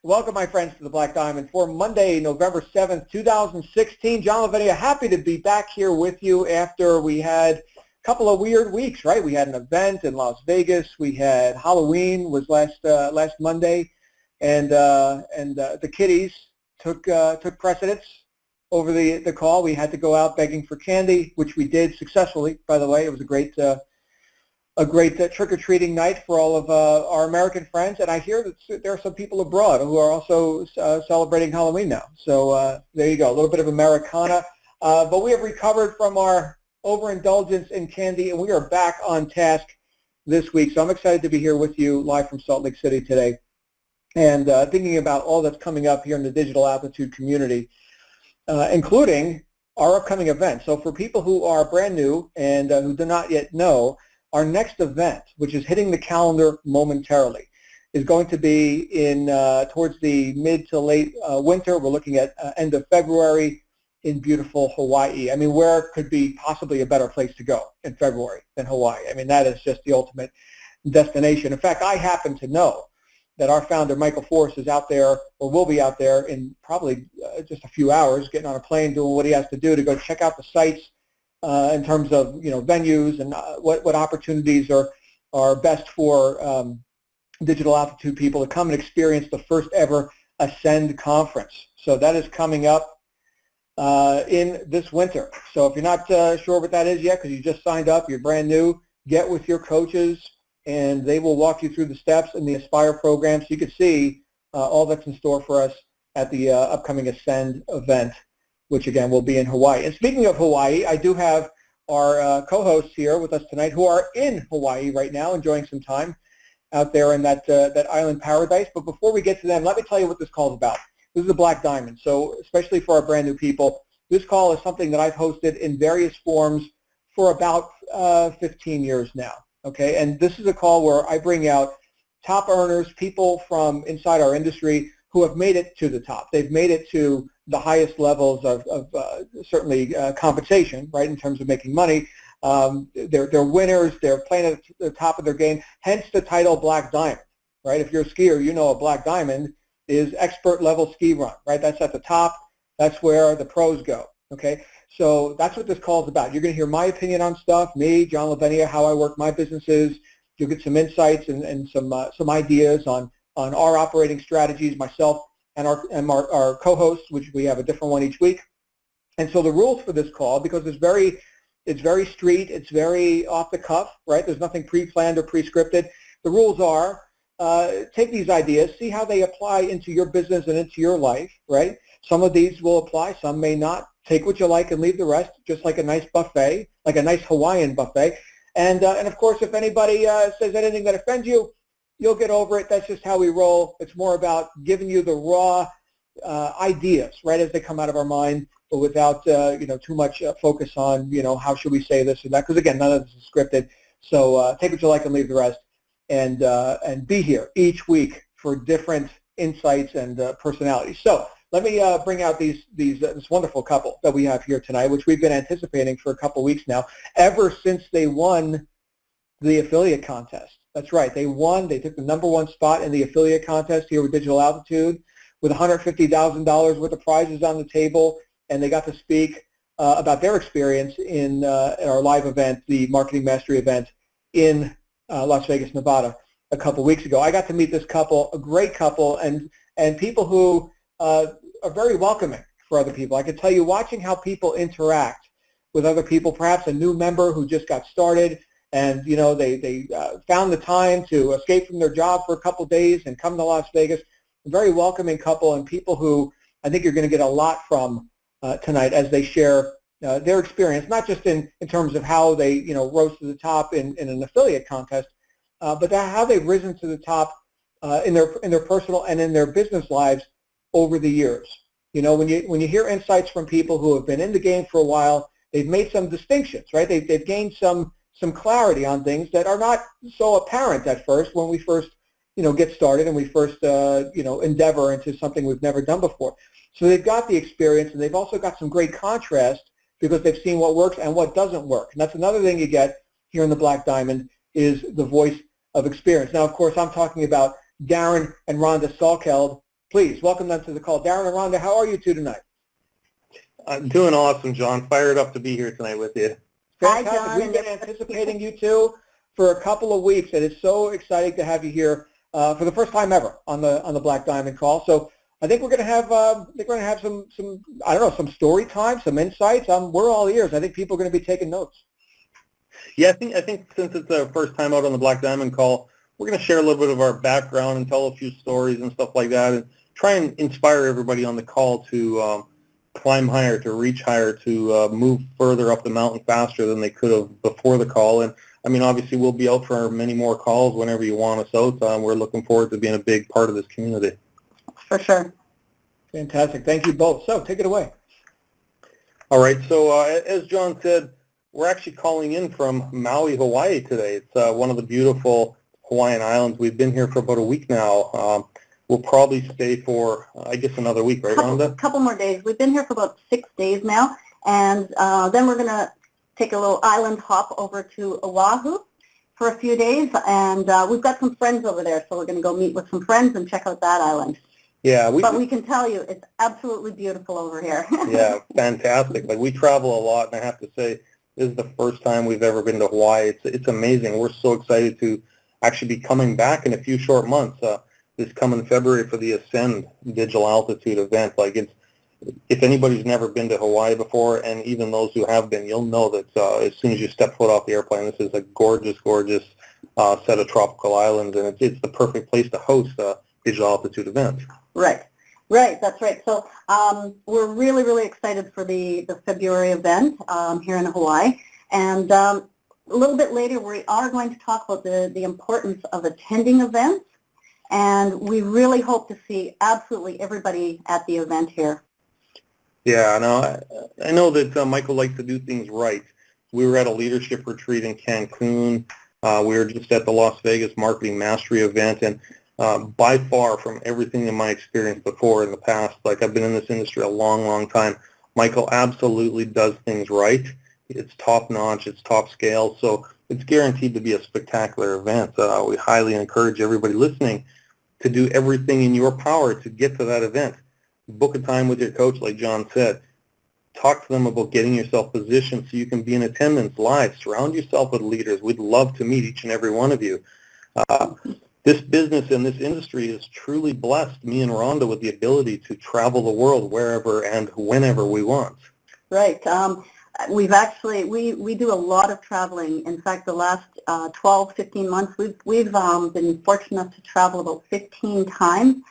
Welcome, my friends, to the Black Diamond for Monday, November 7th, 2016. John Lavinia, happy to be back here with you after we had a couple of weird weeks, right? We had an event in Las Vegas. We had Halloween was last Monday, and the kiddies took precedence over the call. We had to go out begging for candy, which we did successfully, by the way. It was a great trick-or-treating night for all of our American friends, and I hear that there are some people abroad who are also celebrating Halloween now. So there you go, a little bit of Americana. But we have recovered from our overindulgence in candy, and we are back on task this week. So I'm excited to be here with you live from Salt Lake City today, and thinking about all that's coming up here in the digital altitude community, including our upcoming event. So for people who are brand new and who do not yet know, our next event, which is hitting the calendar momentarily, is going to be in towards the mid to late winter. We're looking at end of February in beautiful Hawaii. I mean, where could be possibly a better place to go in February than Hawaii? I mean, that is just the ultimate destination. In fact, I happen to know that our founder, Michael Force, is out there, or will be out there in probably just a few hours, getting on a plane, doing what he has to do to go check out the sites in terms of venues and what opportunities are best for digital altitude people to come and experience the first ever Ascend conference. So that is coming up in this winter. So if you're not sure what that is yet because you just signed up, you're brand new, get with your coaches and they will walk you through the steps in the Aspire program so you can see all that's in store for us at the upcoming Ascend event, which again will be in Hawaii. And speaking of Hawaii, I do have our co-hosts here with us tonight who are in Hawaii right now, enjoying some time out there in that island paradise. But before we get to them, let me tell you what this call is about. This is the Black Diamond. So especially for our brand new people, this call is something that I've hosted in various forms for about 15 years now. Okay, and this is a call where I bring out top earners, people from inside our industry who have made it to the top. They've made it to the highest levels of certainly compensation, right, in terms of making money. They're winners. They're playing at the top of their game, hence the title Black Diamond, right? If you're a skier, you know a Black Diamond is expert level ski run, right? That's at the top. That's where the pros go, okay? So that's what this call is about. You're going to hear my opinion on stuff, me, John Lavinia, how I work my businesses. You'll get some insights and some ideas on our operating strategies, myself and our co-hosts, which we have a different one each week. And so the rules for this call, because it's very street, it's very off the cuff, right? There's nothing pre-planned or pre-scripted. The rules are take these ideas, see how they apply into your business and into your life, right? Some of these will apply, some may not. Take what you like and leave the rest, just like a nice buffet, like a nice Hawaiian buffet. And of course, if anybody says anything that offends you, you'll get over it. That's just how we roll. It's more about giving you the raw ideas, right, as they come out of our mind, but without too much focus on how should we say this or that. Because again, none of this is scripted. So take what you like and leave the rest, and be here each week for different insights and personalities. So let me bring out this wonderful couple that we have here tonight, which we've been anticipating for a couple weeks now, ever since they won the affiliate contest. That's right. They won. They took the #1 spot in the affiliate contest here with Digital Altitude with $150,000 worth of prizes on the table, and they got to speak about their experience in our live event, the Marketing Mastery event in Las Vegas, Nevada, a couple weeks ago. I got to meet this couple, a great couple, and people who are very welcoming for other people. I can tell you, watching how people interact with other people, perhaps a new member who just got started, and they found the time to escape from their job for a couple days and come to Las Vegas. A very welcoming couple, and people who I think you're going to get a lot from tonight as they share their experience, not just in terms of how they rose to the top in an affiliate contest, but how they've risen to the top in their personal and in their business lives over the years. When you hear insights from people who have been in the game for a while, they've made some distinctions, right? They've gained some clarity on things that are not so apparent at first when we first get started and we first endeavor into something we've never done before. So they've got the experience, and they've also got some great contrast because they've seen what works and what doesn't work. And that's another thing you get here in the Black Diamond is the voice of experience. Now, of course, I'm talking about Darren and Rhonda Salkeld, Please welcome them to the call. Darren and Rhonda, how are you two tonight? I'm doing awesome, John. Fired up to be here tonight with you. Fantastic. Hi, John. We've been anticipating you two for a couple of weeks, and it's so exciting to have you here for the first time ever on the Black Diamond call. So I think we're going to have some I don't know, some story time, some insights. We're all ears. I think people are going to be taking notes. Yeah, I think since it's our first time out on the Black Diamond call, we're going to share a little bit of our background and tell a few stories and stuff like that, and try and inspire everybody on the call to climb higher, to reach higher, to move further up the mountain faster than they could have before the call. And I mean, obviously, we'll be out for many more calls whenever you want us out. We're looking forward to being a big part of this community. For sure. Fantastic. Thank you both. So take it away. All right. So as John said, we're actually calling in from Maui, Hawaii today. It's one of the beautiful Hawaiian islands. We've been here for about a week now. We'll probably stay for, I guess, another week, right, Rhonda? A couple more days. We've been here for about 6 days now, and then we're going to take a little island hop over to Oahu for a few days, and we've got some friends over there, so we're going to go meet with some friends and check out that island. Yeah, but we can tell you it's absolutely beautiful over here. Yeah, fantastic. Like, we travel a lot, and I have to say, this is the first time we've ever been to Hawaii. It's amazing. We're so excited to actually be coming back in a few short months. This coming February for the Ascend Digital Altitude event. Like, if anybody's never been to Hawaii before, and even those who have been, you'll know that as soon as you step foot off the airplane, this is a gorgeous, gorgeous set of tropical islands, and it's the perfect place to host a digital altitude event. Right, that's right. So we're really, really excited for the February event here in Hawaii, and a little bit later we are going to talk about the importance of attending events. And we really hope to see absolutely everybody at the event here. Yeah, I know that Michael likes to do things right. We were at a leadership retreat in Cancun. We were just at the Las Vegas Marketing Mastery event. And by far, from everything in my experience before in the past, like, I've been in this industry a long, long time, Michael absolutely does things right. It's top-notch. It's top scale. So it's guaranteed to be a spectacular event. We highly encourage everybody listening to do everything in your power to get to that event. Book a time with your coach, like John said. Talk to them about getting yourself positioned so you can be in attendance live. Surround yourself with leaders. We'd love to meet each and every one of you. This business and this industry has truly blessed me and Rhonda with the ability to travel the world wherever and whenever we want. Right. We've actually, we do a lot of traveling. In fact, the last 12, 15 months, we've been fortunate enough to travel about 15 times.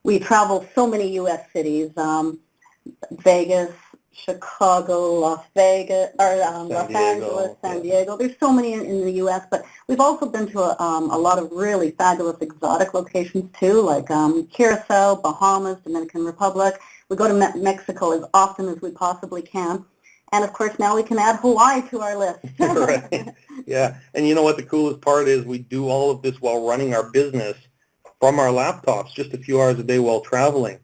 We travel so many U.S. cities, Vegas, Chicago, Las Vegas, or Los Angeles, San Diego. There's so many in the U.S., but we've also been to a lot of really fabulous exotic locations too, like Curacao, Bahamas, Dominican Republic. We go to Mexico as often as we possibly can. And, of course, now we can add Hawaii to our list. Right. Yeah. And you know what the coolest part is? We do all of this while running our business from our laptops, just a few hours a day while traveling.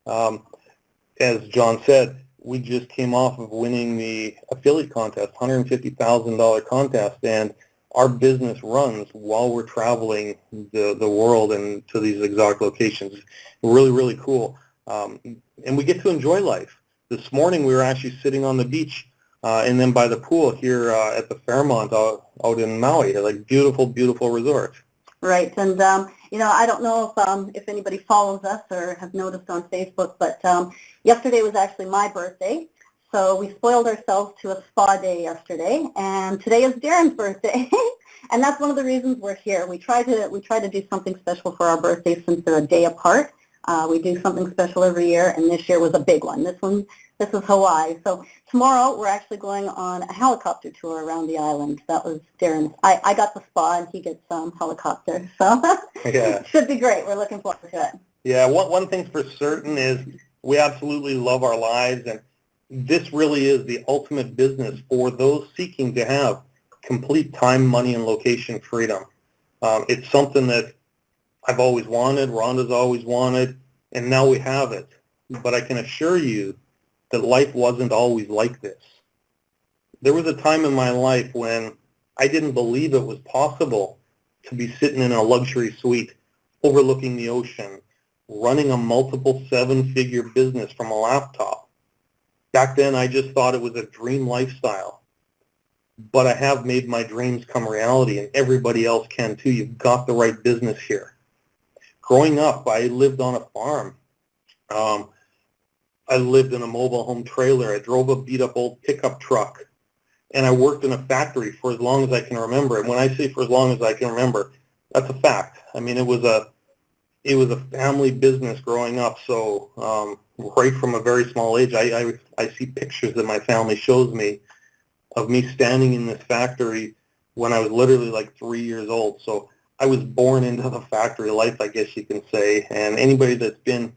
As John said, we just came off of winning the affiliate contest, $150,000 contest, and our business runs while we're traveling the world and to these exotic locations. Really, really cool. And we get to enjoy life. This morning we were actually sitting on the beach and then by the pool here at the Fairmont out in Maui, like beautiful, beautiful resort. Right, and I don't know if anybody follows us or has noticed on Facebook, but yesterday was actually my birthday, so we spoiled ourselves to a spa day yesterday, and today is Darren's birthday, and that's one of the reasons we're here. We try to do something special for our birthdays since they're a day apart. We do something special every year, and this year was a big one. This is Hawaii. So tomorrow we're actually going on a helicopter tour around the island. That was Darren. I got the spa, and he gets helicopter. So yeah. Should be great. We're looking forward to it. Yeah, one thing for certain is we absolutely love our lives, and this really is the ultimate business for those seeking to have complete time, money, and location freedom. It's something that I've always wanted, Rhonda's always wanted, and now we have it. But I can assure you that life wasn't always like this. There was a time in my life when I didn't believe it was possible to be sitting in a luxury suite overlooking the ocean, running a multiple seven-figure business from a laptop. Back then, I just thought it was a dream lifestyle. But I have made my dreams come reality, and everybody else can too. You've got the right business here. Growing up, I lived on a farm. I lived in a mobile home trailer. I drove a beat-up old pickup truck. And I worked in a factory for as long as I can remember. And when I say for as long as I can remember, that's a fact. I mean, it was a family business growing up. So right from a very small age, I see pictures that my family shows me of me standing in this factory when I was literally like 3 years old. So I was born into the factory life, I guess you can say. And anybody that's been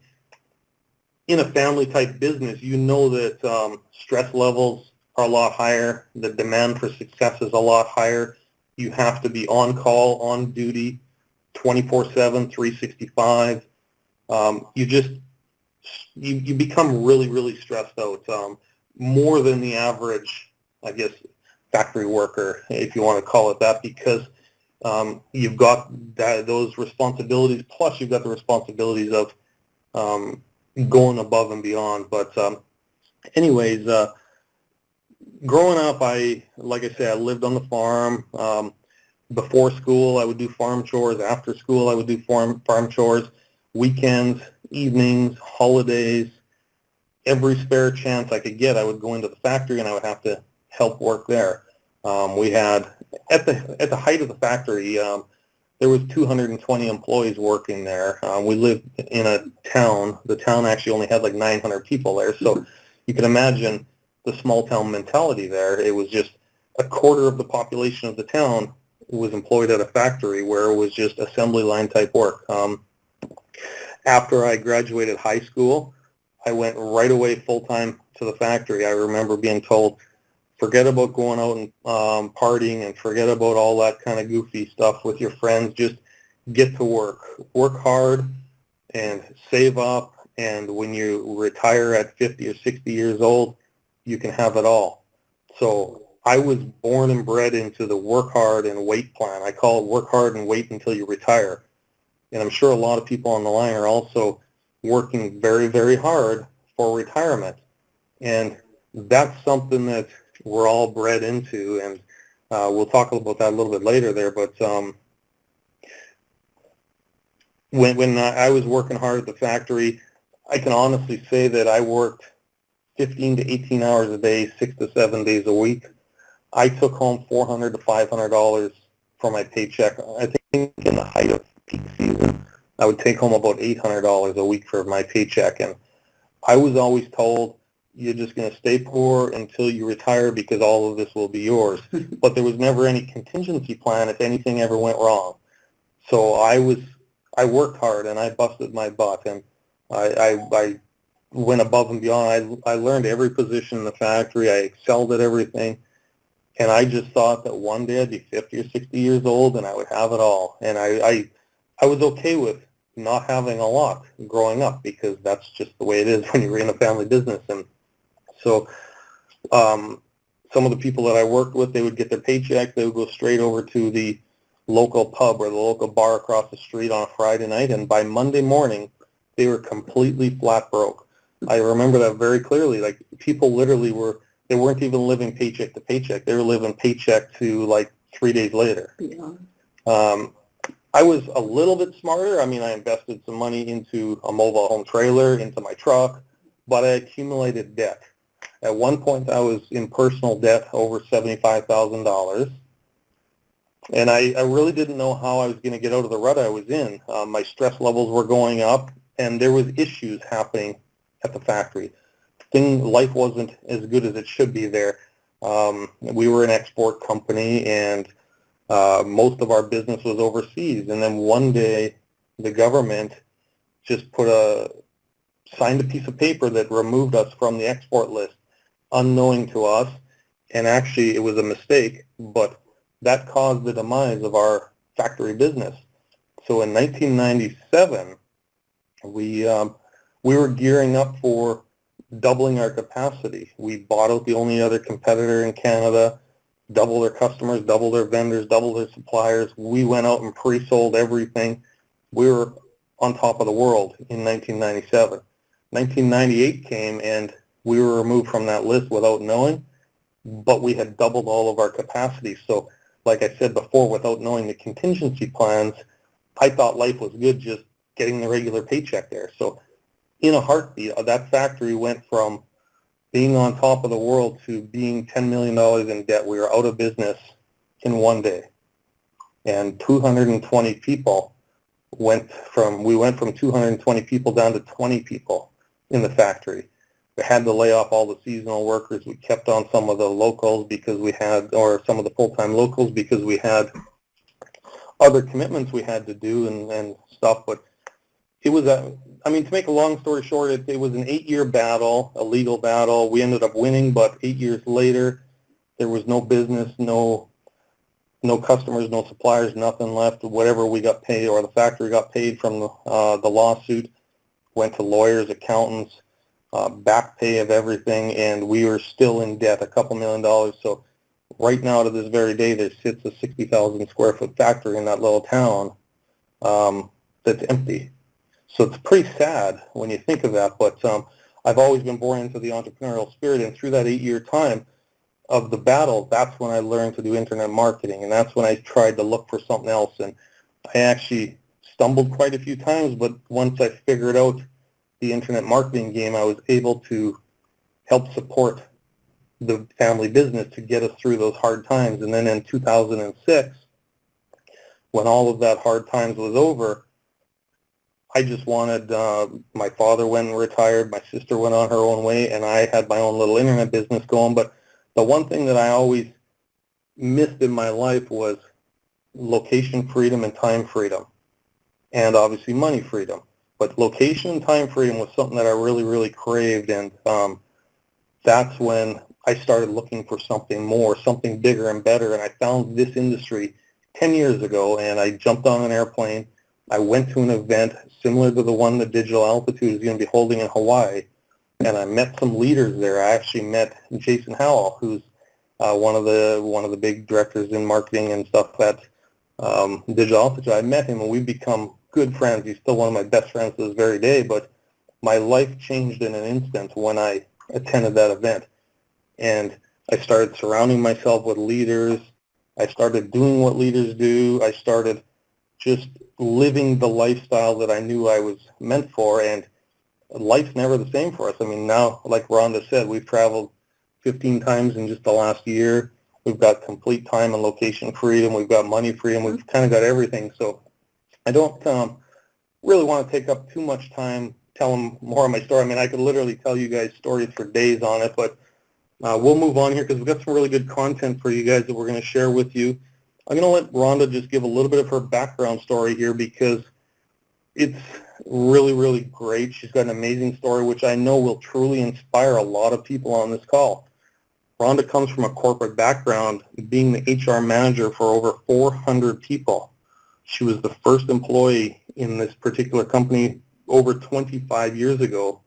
in a family-type business, you know that stress levels are a lot higher. The demand for success is a lot higher. You have to be on call, on duty, 24/7, 365. You become really, really stressed out, more than the average, I guess, factory worker, if you want to call it that, because you've got those responsibilities, plus you've got the responsibilities of going above and beyond. But anyways, growing up, like I said, I lived on the farm. Before school, I would do farm chores. After school, I would do farm chores. Weekends, evenings, holidays, every spare chance I could get, I would go into the factory and I would have to help work there. We had, at the height of the factory, there was 220 employees working there. We lived in a town. The town actually only had like 900 people there. So you can imagine the small town mentality there. It was just a quarter of the population of the town was employed at a factory where it was just assembly line type work. After I graduated high school, I went right away full-time to the factory. I remember being told, forget about going out and partying and forget about all that kind of goofy stuff with your friends. Just get to work. Work hard and save up. And when you retire at 50 or 60 years old, you can have it all. So I was born and bred into the work hard and wait plan. I call it work hard and wait until you retire. And I'm sure a lot of people on the line are also working very, very hard for retirement. And that's something that we're all bred into, and we'll talk about that a little bit later there. But when I was working hard at the factory, I can honestly say that I worked 15 to 18 hours a day, 6 to 7 days a week. I took home $400 to $500 for my paycheck. I think in the height of peak season, I would take home about $800 a week for my paycheck. And I was always told, you're just going to stay poor until you retire because all of this will be yours. But there was never any contingency plan if anything ever went wrong. So I worked hard and I busted my butt, and I went above and beyond. I learned every position in the factory. I excelled at everything. And I just thought that one day I'd be 50 or 60 years old and I would have it all. And I was okay with not having a lot growing up because that's just the way it is when you're in a family business. And so some of the people that I worked with, they would get their paycheck, they would go straight over to the local pub or the local bar across the street on a Friday night, and by Monday morning, they were completely flat broke. I remember that very clearly. Like, people literally they weren't even living paycheck to paycheck. They were living paycheck to like 3 days later. Yeah. I was a little bit smarter. I mean, I invested some money into a mobile home trailer, into my truck, but I accumulated debt. At one point, I was in personal debt over $75,000, and I really didn't know how I was going to get out of the rut I was in. My stress levels were going up, and there was issues happening at the factory. Life wasn't as good as it should be there. We were an export company, and most of our business was overseas. And then one day, the government just signed a piece of paper that removed us from the export list, unknowing to us. And actually, it was a mistake, but that caused the demise of our factory business. So in 1997, we were gearing up for doubling our capacity. We bought out the only other competitor in Canada, doubled their customers, doubled their vendors, doubled their suppliers. We went out and pre-sold everything. We were on top of the world in 1997. 1998 came and we were removed from that list without knowing, but we had doubled all of our capacity. So like I said before, without knowing the contingency plans, I thought life was good just getting the regular paycheck there. So in a heartbeat, that factory went from being on top of the world to being $10 million in debt. We were out of business in one day. And 220 people we went from 220 people down to 20 people in the factory. We had to lay off all the seasonal workers. We kept on some of the locals because we had, or some of the full-time locals because we had other commitments we had to do and stuff. But it was to make a long story short, it was an 8-year battle, a legal battle. We ended up winning, but 8 years later, there was no business, no customers, no suppliers, nothing left. Whatever we got paid, or the factory got paid from the lawsuit, went to lawyers, accountants, back pay of everything, and we were still in debt, a couple $1 million. So right now, to this very day, there sits a 60,000 square foot factory in that little town that's empty. So it's pretty sad when you think of that, but I've always been born into the entrepreneurial spirit, and through that 8-year time of the battle, that's when I learned to do internet marketing, and that's when I tried to look for something else. And I actually stumbled quite a few times, but once I figured out the internet marketing game, I was able to help support the family business to get us through those hard times. And then in 2006, when all of that hard times was over, I just wanted, my father went and retired, my sister went on her own way, and I had my own little internet business going. But the one thing that I always missed in my life was location freedom and time freedom, and obviously money freedom. But location and time freedom was something that I really, really craved, and that's when I started looking for something more, something bigger and better, and I found this industry 10 years ago, and I jumped on an airplane. I went to an event similar to the one that Digital Altitude is going to be holding in Hawaii, and I met some leaders there. I actually met Jason Howell, who's one of the big directors in marketing and stuff at Digital Altitude. I met him, and we've become good friends. He's still one of my best friends to this very day, but my life changed in an instant when I attended that event. And I started surrounding myself with leaders. I started doing what leaders do. I started just living the lifestyle that I knew I was meant for, and life's never the same for us. I mean, now, like Rhonda said, we've traveled 15 times in just the last year. We've got complete time and location freedom. We've got money freedom. We've kind of got everything. So I don't really want to take up too much time telling more of my story. I mean, I could literally tell you guys stories for days on it, but we'll move on here because we've got some really good content for you guys that we're going to share with you. I'm going to let Rhonda just give a little bit of her background story here because it's really, really great. She's got an amazing story, which I know will truly inspire a lot of people on this call. Rhonda comes from a corporate background, being the HR manager for over 400 people. She was the first employee in this particular company over 25 years ago.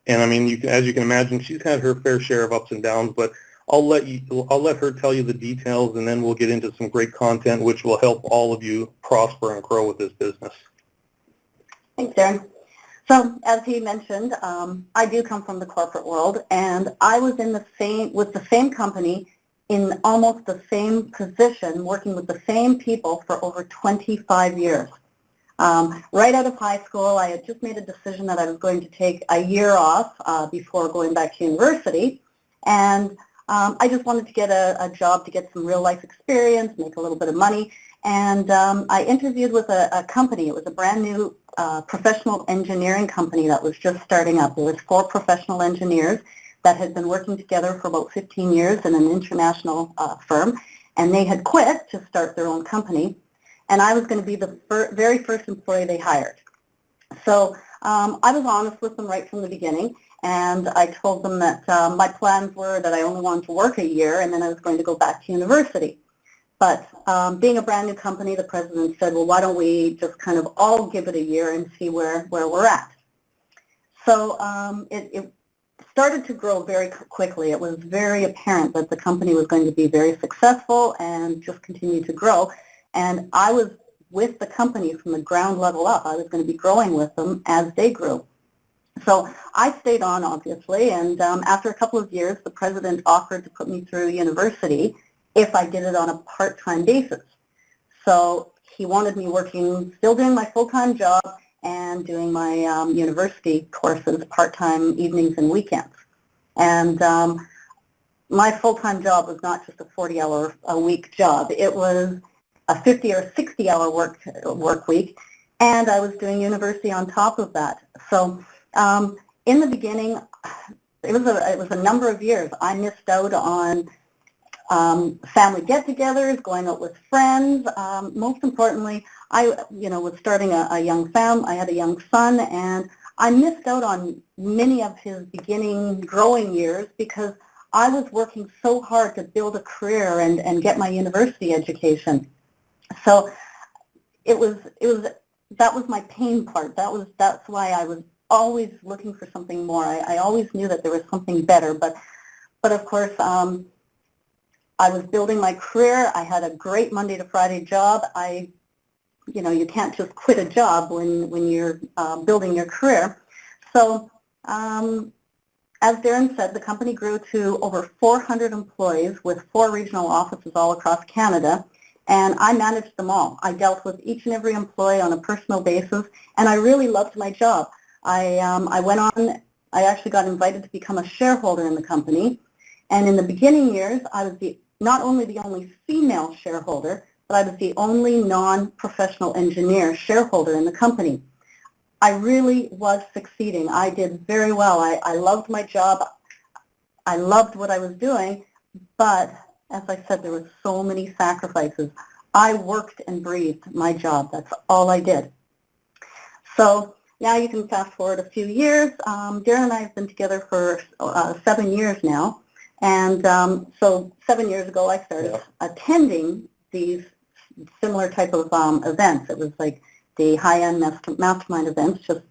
And I mean, as you can imagine, she's had her fair share of ups and downs, but I'll let her tell you the details, and then we'll get into some great content which will help all of you prosper and grow with this business. Thanks, Darren. So, as he mentioned, I do come from the corporate world, and I was with the same company in almost the same position, working with the same people for over 25 years. Right out of high school, I had just made a decision that I was going to take a year off before going back to university, and I just wanted to get a job to get some real-life experience, make a little bit of money, and I interviewed with a company. It was a brand new professional engineering company that was just starting up. There was 4 professional engineers that had been working together for about 15 years in an international firm, and they had quit to start their own company, and I was going to be the very first employee they hired. So I was honest with them right from the beginning, and I told them that my plans were that I only wanted to work a year, and then I was going to go back to university. But being a brand new company, the president said, well, why don't we just kind of all give it a year and see where we're at. So it started to grow very quickly. It was very apparent that the company was going to be very successful and just continue to grow. And I was with the company from the ground level up. I was going to be growing with them as they grew. So I stayed on, obviously, and after a couple of years, the president offered to put me through university if I did it on a part-time basis. So he wanted me working, still doing my full-time job and doing my university courses part-time evenings and weekends. And my full-time job was not just a 40-hour-a-week job. It was a 50 or 60-hour work week, and I was doing university on top of that. So in the beginning, it was a number of years. I missed out on family get-togethers, going out with friends. Most importantly, I was starting a young family. I had a young son, and I missed out on many of his beginning growing years because I was working so hard to build a career and get my university education. So that was my pain part. That's why I was always looking for something more. I always knew that there was something better, but of course I was building my career. I had a great Monday to Friday job. You can't just quit a job when you're building your career. So as Darren said, the company grew to over 400 employees with 4 regional offices all across Canada, and I managed them all. I dealt with each and every employee on a personal basis, and I really loved my job. I went on, I actually got invited to become a shareholder in the company, and in the beginning years, I was not only the only female shareholder, but I was the only non-professional engineer shareholder in the company. I really was succeeding. I did very well. I loved my job. I loved what I was doing, but as I said, there were so many sacrifices. I worked and breathed my job. That's all I did. So now you can fast forward a few years. Darren and I have been together for 7 years now. And so 7 years ago, I started attending these similar type of events. It was like the high-end mastermind events, just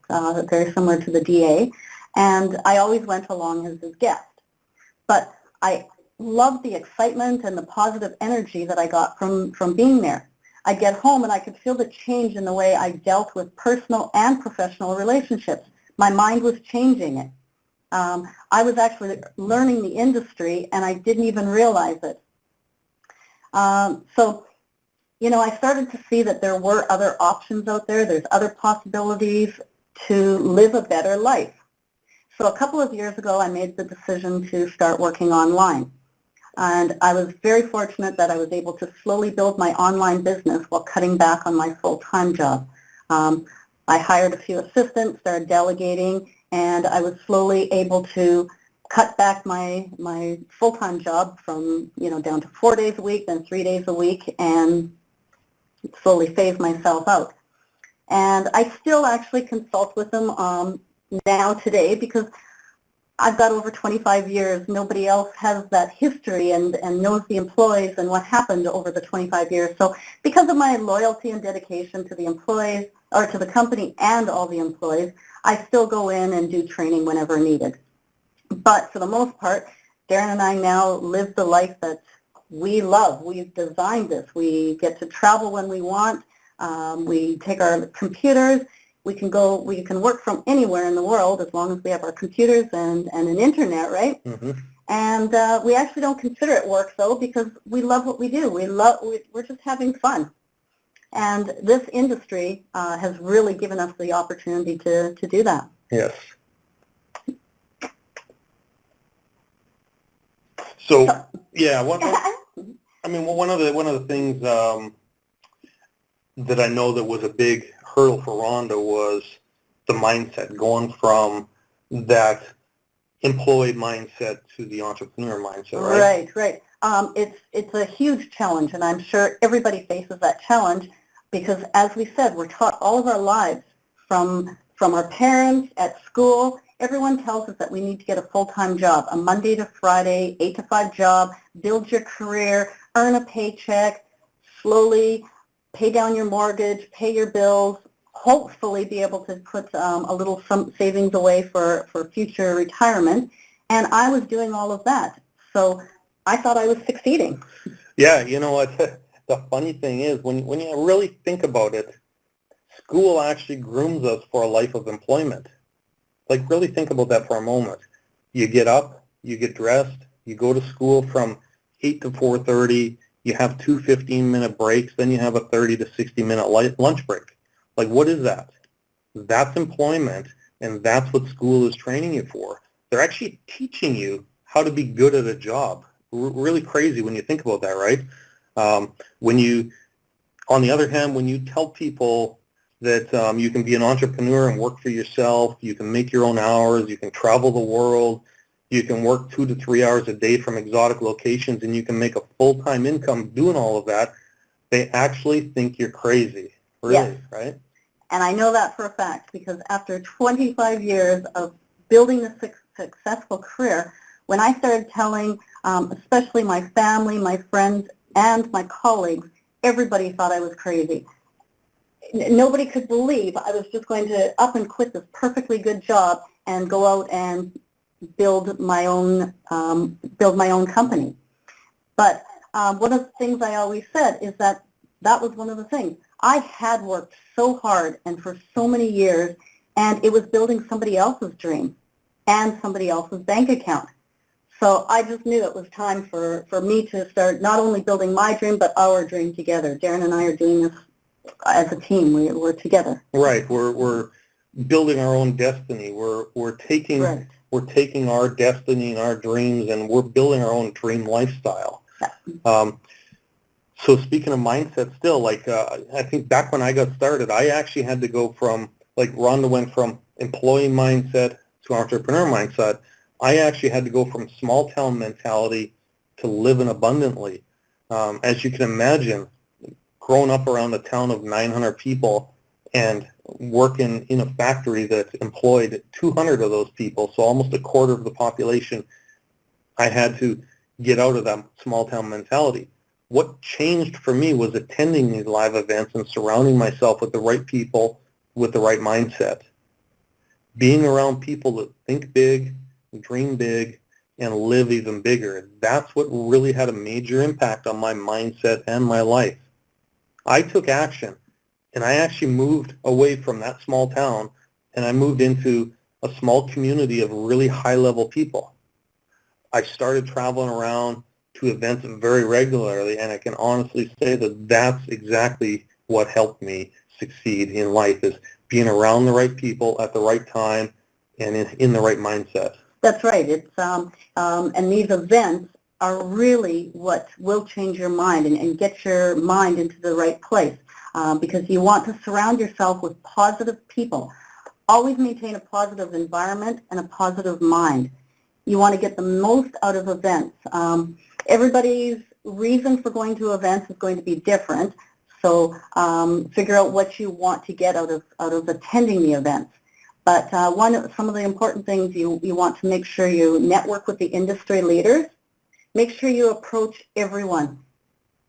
very similar to the DA. And I always went along as his guest. But I loved the excitement and the positive energy that I got from being there. I'd get home and I could feel the change in the way I dealt with personal and professional relationships. My mind was changing it. I was actually learning the industry and I didn't even realize it. So, I started to see that there were other options out there. There's other possibilities to live a better life. So a couple of years ago, I made the decision to start working online. And I was very fortunate that I was able to slowly build my online business while cutting back on my full-time job. I hired a few assistants, started delegating, and I was slowly able to cut back my full-time job from, down to 4 days a week, then 3 days a week, and slowly phase myself out. And I still actually consult with them now today because I've got over 25 years. Nobody else has that history and knows the employees and what happened over the 25 years. So because of my loyalty and dedication to the employees, or to the company and all the employees, I still go in and do training whenever needed. But for the most part, Darren and I now live the life that we love. We've designed this. We get to travel when we want. We take our computers. We can work from anywhere in the world as long as we have our computers and an internet, right? Mm-hmm. And we actually don't consider it work, though, because we love what we do. We're just having fun. And this industry has really given us the opportunity to do that. Yes. So yeah, one of the things that I know that was a big hurdle for Rhonda was the mindset, going from that employee mindset to the entrepreneur mindset, right? Right. It's a huge challenge, and I'm sure everybody faces that challenge because, as we said, we're taught all of our lives from our parents, at school. Everyone tells us that we need to get a full-time job, a Monday to Friday, 8 to 5 job, build your career, earn a paycheck, slowly pay down your mortgage, pay your bills, hopefully be able to put a little savings away for future retirement. And I was doing all of that. So I thought I was succeeding. Yeah, you know what? the funny thing is, when you really think about it, school actually grooms us for a life of employment. Like, really think about that for a moment. You get up, you get dressed, you go to school from 8 to 4:30, you have two 15-minute breaks, then you have a 30 to 60-minute lunch break. Like, what is that? That's employment, and that's what school is training you for. They're actually teaching you how to be good at a job. Really crazy when you think about that, right? On the other hand, when you tell people that you can be an entrepreneur and work for yourself, you can make your own hours, you can travel the world, you can work 2 to 3 hours a day from exotic locations, and you can make a full-time income doing all of that, they actually think you're crazy, really, Yes. right? And I know that for a fact because after 25 years of building a successful career, when I started telling, especially my family, my friends, and my colleagues, everybody thought I was crazy. Nobody could believe I was just going to up and quit this perfectly good job and go out and build my own company. But one of the things I always said is that was one of the things. I had worked so hard and for so many years, and it was building somebody else's dream and somebody else's bank account. So I just knew it was time for me to start not only building my dream, but our dream together. Darren and I are doing this as a team. We're together. Right. We're building our own destiny. We're taking our destiny and our dreams, and we're building our own dream lifestyle. Yeah. So speaking of mindset still, like I think back when I got started, I actually had to go from, like Rhonda went from employee mindset to entrepreneur mindset. I actually had to go from small town mentality to living abundantly. As you can imagine, growing up around a town of 900 people and working in a factory that employed 200 of those people, so almost a quarter of the population, I had to get out of that small town mentality. What changed for me was attending these live events and surrounding myself with the right people with the right mindset. Being around people that think big, dream big, and live even bigger. That's what really had a major impact on my mindset and my life. I took action, and I actually moved away from that small town, and I moved into a small community of really high-level people. I started traveling around to events very regularly, and I can honestly say that that's exactly what helped me succeed in life, is being around the right people at the right time and in the right mindset. That's right. It's and these events are really what will change your mind and get your mind into the right place because you want to surround yourself with positive people. Always maintain a positive environment and a positive mind. You want to get the most out of events. Everybody's reason for going to events is going to be different, so figure out what you want to get out of attending the events. But some of the important things you want to make sure you network with the industry leaders. Make sure you approach everyone.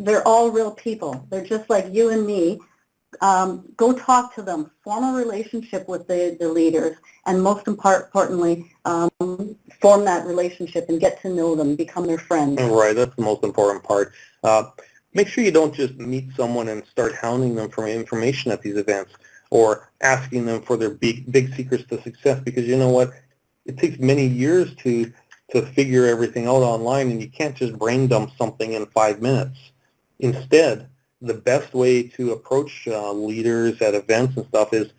They're all real people. They're just like you and me. Go talk to them. Form a relationship with the leaders, and most importantly, form that relationship and get to know them, become their friends. Right, that's the most important part. Make sure you don't just meet someone and start hounding them for information at these events or asking them for their big secrets to success, because you know what? It takes many years to figure everything out online, and you can't just brain dump something in 5 minutes. Instead, the best way to approach leaders at events and stuff is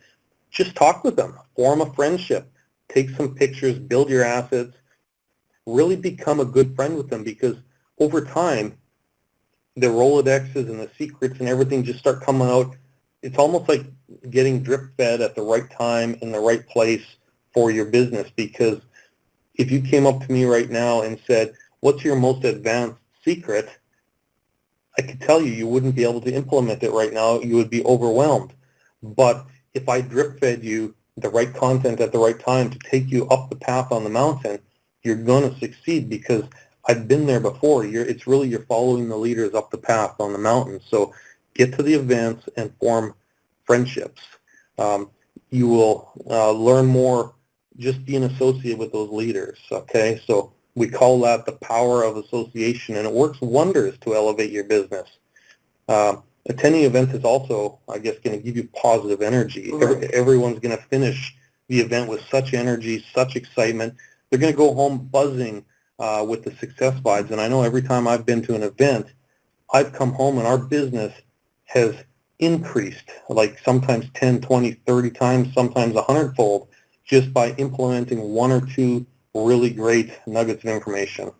just talk with them, form a friendship, take some pictures, build your assets, really become a good friend with them, because over time, the Rolodexes and the secrets and everything just start coming out. It's almost like getting drip fed at the right time in the right place for your business, because if you came up to me right now and said, what's your most advanced secret? I could tell you wouldn't be able to implement it right now. You would be overwhelmed. But if I drip fed you the right content at the right time to take you up the path on the mountain, you're going to succeed, because I've been there before. It's really you're following the leaders up the path on the mountain. So get to the events and form friendships. You will learn more just being associated with those leaders, okay? So we call that the power of association, and it works wonders to elevate your business. Attending events is also, I guess, going to give you positive energy. Right. Everyone's going to finish the event with such energy, such excitement. They're going to go home buzzing with the success vibes. And I know every time I've been to an event, I've come home and our business has increased, like sometimes 10, 20, 30 times, sometimes 100-fold, just by implementing one or two really great nuggets of information.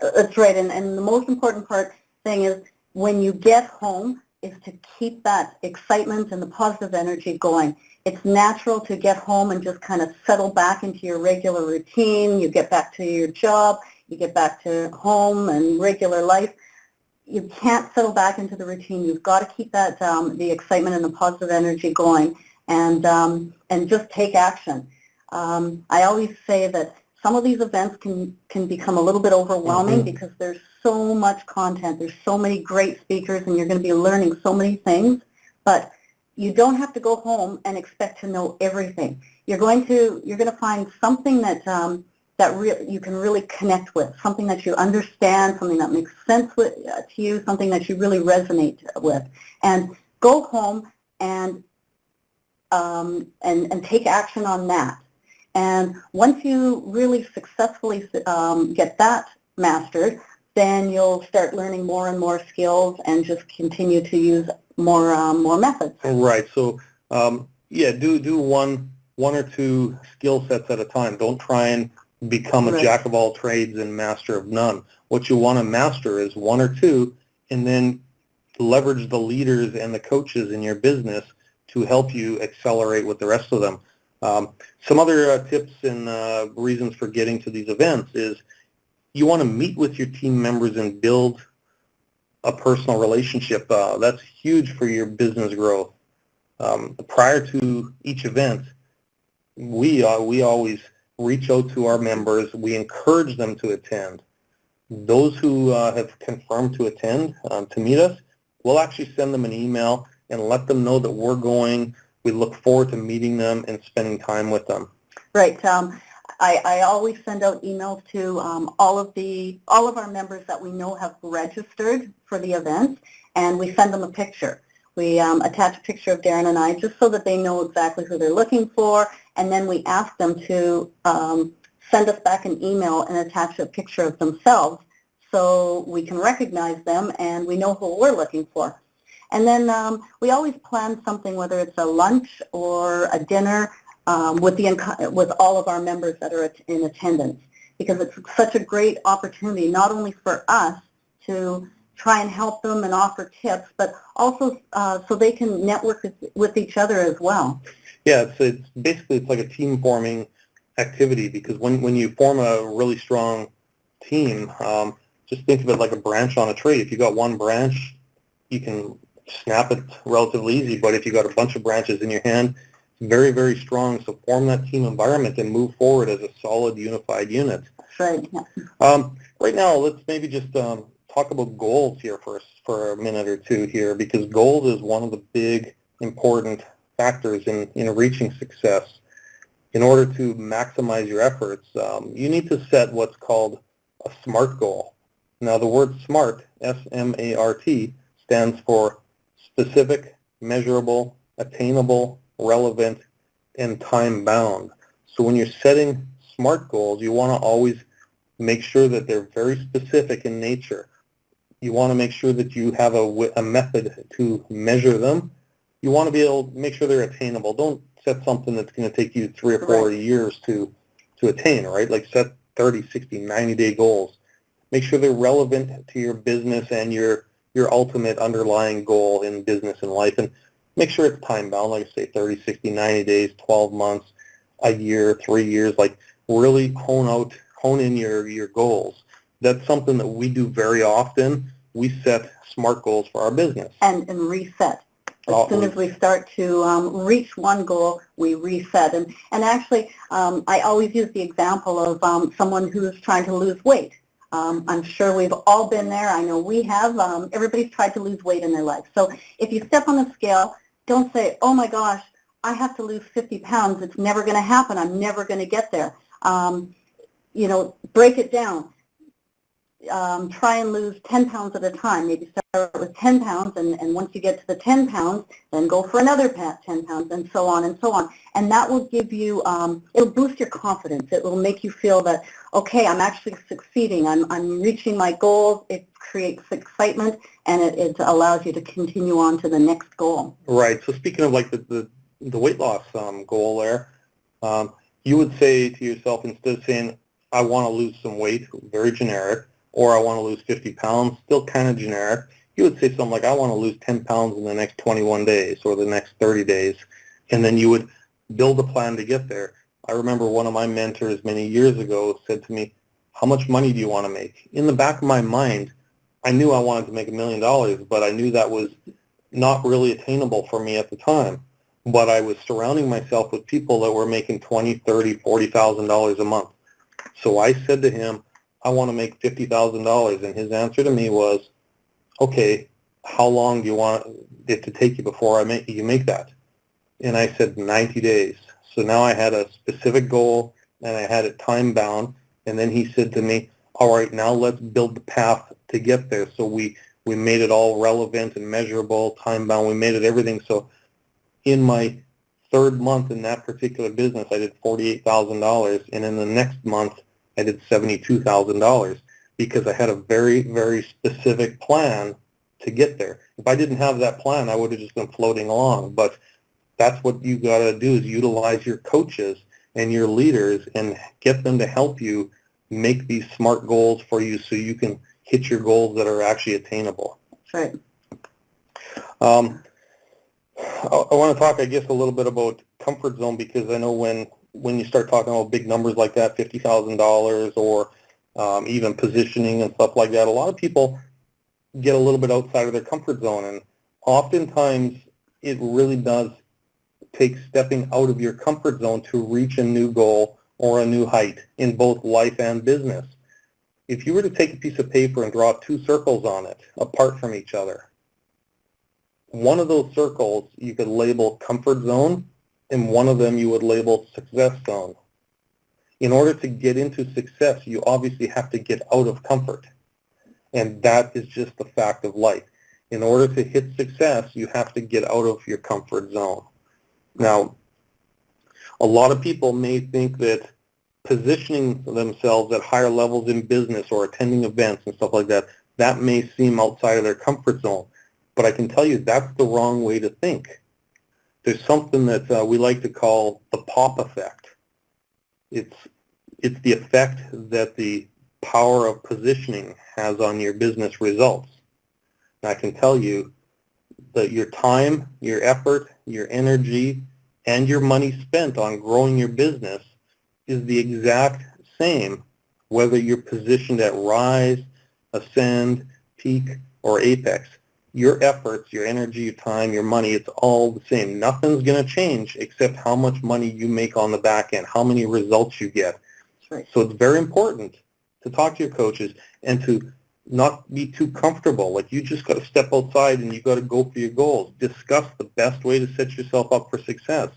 That's right, and the most important thing is when you get home is to keep that excitement and the positive energy going. It's natural to get home and just kind of settle back into your regular routine. You get back to your job, you get back to home and regular life. You can't settle back into the routine. You've got to keep that the excitement and the positive energy going, and just take action. I always say that some of these events can become a little bit overwhelming because there's so much content. There's so many great speakers, and you're going to be learning so many things. But you don't have to go home and expect to know everything. You're going to find something that you can really connect with, something that you understand, something that makes sense to you, something that you really resonate with, and go home and take action on that. And once you really successfully get that mastered, then you'll start learning more and more skills and just continue to use more methods. Right. So, do one or two skill sets at a time. Don't try and become a jack of all trades and master of none. What you want to master is one or two, and then leverage the leaders and the coaches in your business to help you accelerate with the rest of them. Some other tips and reasons for getting to these events is you want to meet with your team members and build a personal relationship. That's huge for your business growth. Prior to each event, we always reach out to our members. We encourage them to attend. Those who have confirmed to attend, to meet us, we'll actually send them an email and let them know that we're going. We look forward to meeting them and spending time with them. Right. I always send out emails to all of our members that we know have registered for the event, and we send them a picture. We attach a picture of Darren and I just so that they know exactly who they're looking for, and then we ask them to send us back an email and attach a picture of themselves so we can recognize them and we know who we're looking for. And then we always plan something, whether it's a lunch or a dinner, with all of our members that are in attendance, because it's such a great opportunity not only for us to try and help them and offer tips, but also so they can network with each other as well. Yeah, it's basically like a team forming activity, because when you form a really strong team, just think of it like a branch on a tree. If you got one branch, you can snap it relatively easy, but if you got a bunch of branches in your hand, it's very, very strong. So form that team environment and move forward as a solid, unified unit. Right. Yeah. Right now, let's maybe just talk about goals here for a minute or two here, because goals is one of the big, important factors in reaching success. In order to maximize your efforts, you need to set what's called a SMART goal. Now, the word SMART, S-M-A-R-T, stands for specific, measurable, attainable, relevant, and time-bound. So when you're setting SMART goals, you want to always make sure that they're very specific in nature. You want to make sure that you have a method to measure them. You want to be able to make sure they're attainable. Don't set something that's going to take you 3 or 4 years to attain, right? Like set 30, 60, 90-day goals. Make sure they're relevant to your business and your ultimate underlying goal in business and life. And make sure it's time-bound, like I say, 30, 60, 90 days, 12 months, a year, 3 years. Like really hone in your goals. That's something that we do very often. We set SMART goals for our business. And reset. As soon as we start to reach one goal, we reset. And actually, I always use the example of someone who's trying to lose weight. I'm sure we've all been there. I know we have. Everybody's tried to lose weight in their life. So if you step on the scale, don't say, oh my gosh, I have to lose 50 pounds. It's never going to happen. I'm never going to get there. Break it down. try and lose 10 pounds at a time. Maybe start with 10 pounds, and once you get to the 10 pounds, then go for another 10 pounds, and so on and so on. And that will give you, it'll boost your confidence. It will make you feel that, okay, I'm actually succeeding. I'm reaching my goals. It creates excitement, and it allows you to continue on to the next goal. Right. So speaking of like the weight loss goal there, you would say to yourself, instead of saying, I want to lose some weight, very generic, or I want to lose 50 pounds, still kind of generic, you would say something like, I want to lose 10 pounds in the next 21 days or the next 30 days, and then you would build a plan to get there. I remember one of my mentors many years ago said to me, how much money do you want to make? In the back of my mind, I knew I wanted to make $1 million, but I knew that was not really attainable for me at the time. But I was surrounding myself with people that were making $20,000, $30,000, $40,000 a month. So I said to him, I want to make $50,000, and his answer to me was, okay, how long do you want it to take you before you make that? And I said 90 days. So now I had a specific goal, and I had it time-bound, and then he said to me, all right, now let's build the path to get there. So we made it all relevant and measurable, time-bound. We made it everything. So in my third month in that particular business, I did $48,000, and in the next month, I did $72,000 because I had a very, very specific plan to get there. If I didn't have that plan, I would have just been floating along. But that's what you got to do, is utilize your coaches and your leaders and get them to help you make these smart goals for you so you can hit your goals that are actually attainable. That's right. I want to talk, I guess, a little bit about comfort zone, because I know when you start talking about big numbers like that, $50,000 or even positioning and stuff like that, a lot of people get a little bit outside of their comfort zone, and oftentimes it really does take stepping out of your comfort zone to reach a new goal or a new height in both life and business. If you were to take a piece of paper and draw 2 circles on it apart from each other, one of those circles you could label comfort zone, and one of them you would label success zone. In order to get into success, you obviously have to get out of comfort. And that is just the fact of life. In order to hit success, you have to get out of your comfort zone. Now, a lot of people may think that positioning themselves at higher levels in business or attending events and stuff like that, that may seem outside of their comfort zone. But I can tell you that's the wrong way to think. There's something that we like to call the pop effect. It's the effect that the power of positioning has on your business results. And I can tell you that your time, your effort, your energy, and your money spent on growing your business is the exact same whether you're positioned at rise, ascend, peak, or apex. Your efforts, your energy, your time, your money, it's all the same. Nothing's going to change except how much money you make on the back end, how many results you get. Right. So it's very important to talk to your coaches and to not be too comfortable. Like, you just got to step outside and you got to go for your goals. Discuss the best way to set yourself up for success.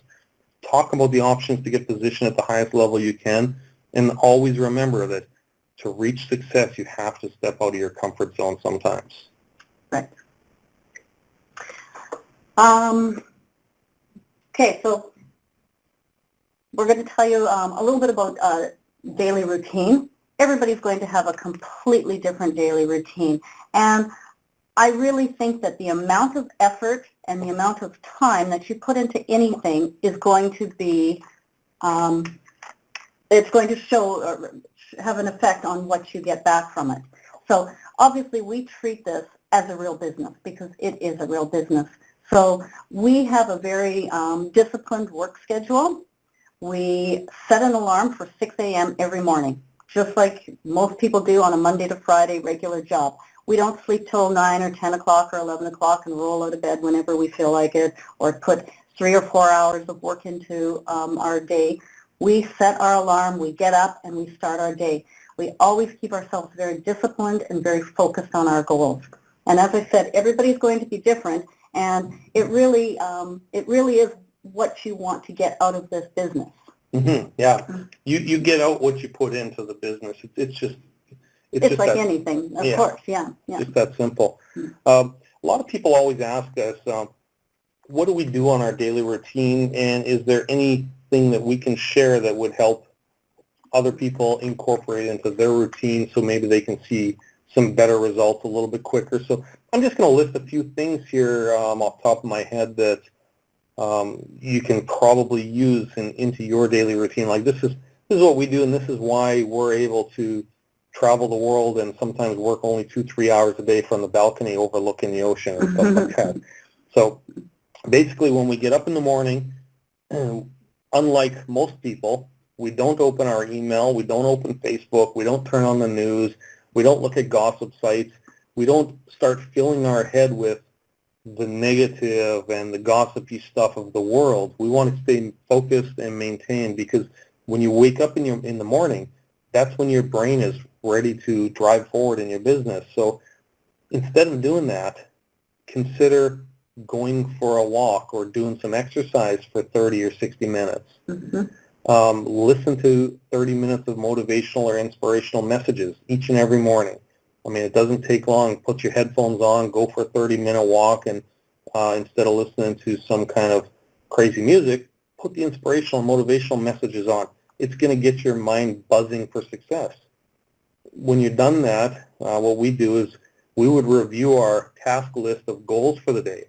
Talk about the options to get positioned at the highest level you can, and always remember that to reach success, you have to step out of your comfort zone sometimes. Right. Okay, so we're going to tell you a little bit about daily routine. Everybody's going to have a completely different daily routine, and I really think that the amount of effort and the amount of time that you put into anything is going to be, it's going to show or have an effect on what you get back from it. So obviously we treat this as a real business because it is a real business. So we have a very disciplined work schedule. We set an alarm for 6 a.m. every morning, just like most people do on a Monday to Friday regular job. We don't sleep till 9 or 10 o'clock or 11 o'clock and roll out of bed whenever we feel like it, or put 3 or 4 hours of work into our day. We set our alarm, we get up, and we start our day. We always keep ourselves very disciplined and very focused on our goals. And as I said, everybody's going to be different, and it really is what you want to get out of this business. Mm-hmm. Yeah, you get out what you put into the business. It's just like that, anything, of yeah, course, yeah. just that simple. A lot of people always ask us, what do we do on our daily routine, and is there anything that we can share that would help other people incorporate into their routine so maybe they can see some better results a little bit quicker? So I'm just going to list a few things here off the top of my head that you can probably use into your daily routine. Like this is what we do, and this is why we're able to travel the world and sometimes work only 2-3 hours a day from the balcony overlooking the ocean and stuff like that. So basically, when we get up in the morning, unlike most people, we don't open our email, we don't open Facebook, we don't turn on the news, we don't look at gossip sites, we don't start filling our head with the negative and the gossipy stuff of the world. We want to stay focused and maintained, because when you wake up in the morning, that's when your brain is ready to drive forward in your business. So instead of doing that, consider going for a walk or doing some exercise for 30 or 60 minutes. Listen to 30 minutes of motivational or inspirational messages each and every morning. I mean, it doesn't take long. Put your headphones on, go for a 30-minute walk, and instead of listening to some kind of crazy music, put the inspirational and motivational messages on. It's going to get your mind buzzing for success. When you're done that, what we do is we would review our task list of goals for the day.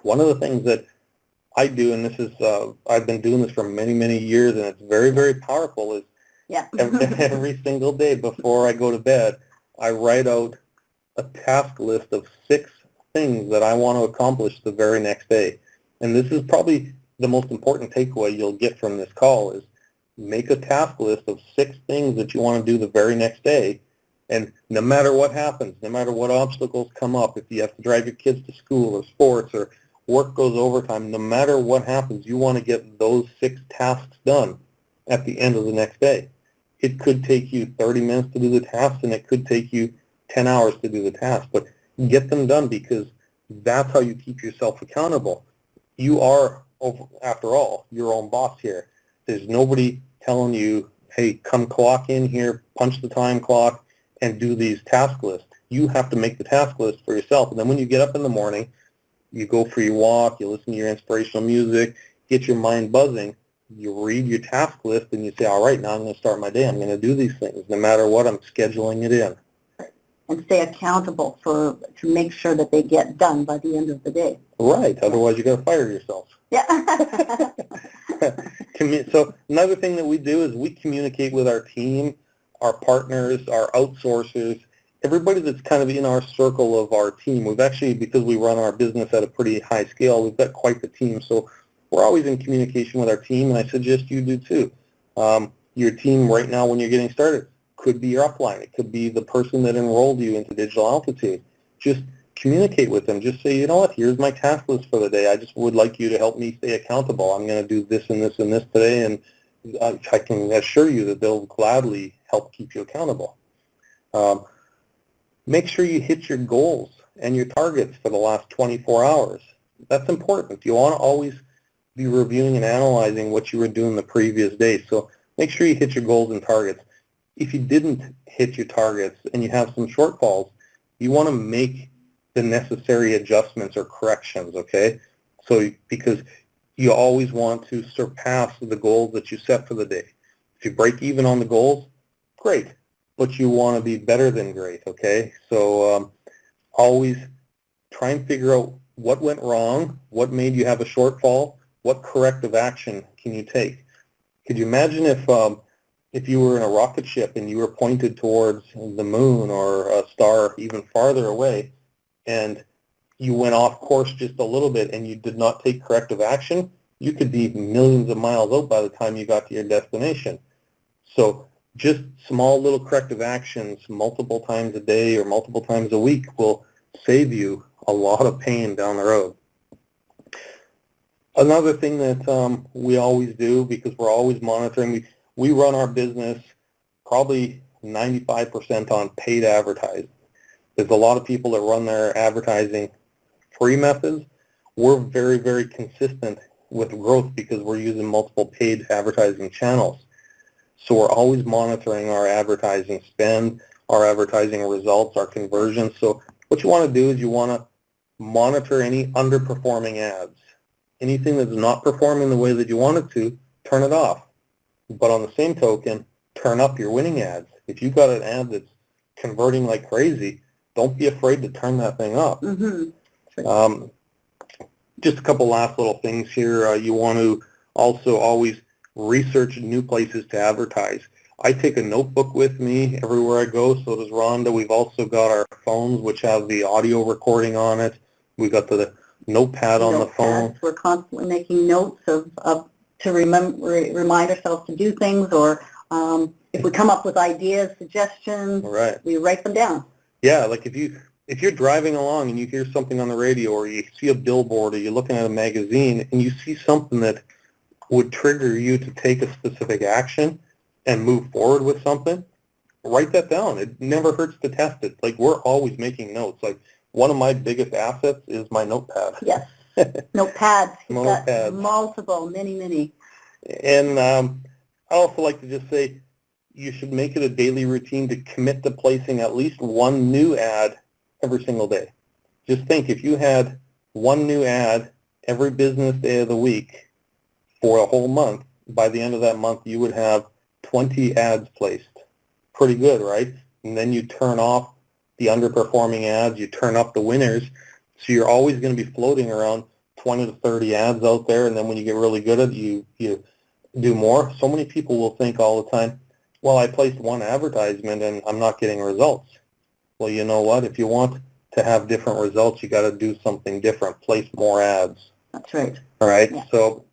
One of the things that I do, and this is, I've been doing this for many, many years, and it's very, very powerful, is every single day before I go to bed, I write out a task list of 6 things that I want to accomplish the very next day. And this is probably the most important takeaway you'll get from this call, is make a task list of 6 things that you want to do the very next day. And no matter what happens, no matter what obstacles come up, if you have to drive your kids to school or sports or work goes overtime, no matter what happens, you want to get those 6 tasks done at the end of the next day. It could take you 30 minutes to do the task, and it could take you 10 hours to do the task, but get them done, because that's how you keep yourself accountable. You are, after all, your own boss here. There's nobody telling you, hey, come clock in here, punch the time clock, and do these task lists. You have to make the task list for yourself. And then when you get up in the morning, you go for your walk, you listen to your inspirational music, get your mind buzzing, you read your task list, and you say, all right, now I'm going to start my day. I'm going to do these things. No matter what, I'm scheduling it in. And stay accountable to make sure that they get done by the end of the day. Right. Otherwise, you're going to fire yourself. Yeah. So another thing that we do is we communicate with our team, our partners, our outsourcers, everybody that's kind of in our circle of our team. We've actually, because we run our business at a pretty high scale, we've got quite the team. So we're always in communication with our team, and I suggest you do too. Your team right now, when you're getting started, could be your upline. It could be the person that enrolled you into Digital Altitude. Just communicate with them. Just say, you know what, here's my task list for the day. I just would like you to help me stay accountable. I'm going to do this and this and this today, and I can assure you that they'll gladly help keep you accountable. Make sure you hit your goals and your targets for the last 24 hours. That's important. You want to always be reviewing and analyzing what you were doing the previous day. So make sure you hit your goals and targets. If you didn't hit your targets and you have some shortfalls, you want to make the necessary adjustments or corrections, okay? So because you always want to surpass the goals that you set for the day. If you break even on the goals, great, but you want to be better than great, okay? So always try and figure out what went wrong, what made you have a shortfall, what corrective action can you take. Could you imagine if you were in a rocket ship and you were pointed towards the moon or a star even farther away, and you went off course just a little bit and you did not take corrective action, you could be millions of miles out by the time you got to your destination. So just small little corrective actions multiple times a day or multiple times a week will save you a lot of pain down the road. Another thing that we always do, because we're always monitoring, we run our business probably 95% on paid advertising. There's a lot of people that run their advertising free methods. We're very, very consistent with growth because we're using multiple paid advertising channels. So we're always monitoring our advertising spend. our advertising results, our conversions. So what you want to do is you want to monitor any underperforming ads. Anything that's not performing the way that you want it to, turn it off. But on the same token, turn up your winning ads. If you've got an ad that's converting like crazy, don't be afraid to turn that thing up. Mm-hmm. Just a couple last little things here. You want to also always research new places to advertise. I take a notebook with me everywhere I go, so does Rhonda. We've also got our phones, which have the audio recording on it. We've got the notepad on the phone. We're constantly making notes to remind ourselves to do things, or if we come up with ideas, suggestions, Right. we write them down. Yeah, like if you're driving along and you hear something on the radio, or you see a billboard, or you're looking at a magazine and you see something that would trigger you to take a specific action and move forward with something, write that down. It never hurts to test it. Like, we're always making notes. Like, one of my biggest assets is my notepad. Yes, notepads. You've got Notepads. multiple, many. And I also like to just say you should make it a daily routine to commit to placing at least one new ad every single day. Just think, if you had one new ad every business day of the week for a whole month, by the end of that month you would have 20 ads placed. Pretty good, right? And then you turn off the underperforming ads, you turn up the winners, so you're always going to be floating around 20 to 30 ads out there, and then when you get really good at it, you do more. So many people will think all the time, well, I placed one advertisement and I'm not getting results. Well, you know what? If you want to have different results, you got to do something different. Place more ads. That's right. All right? Yeah. So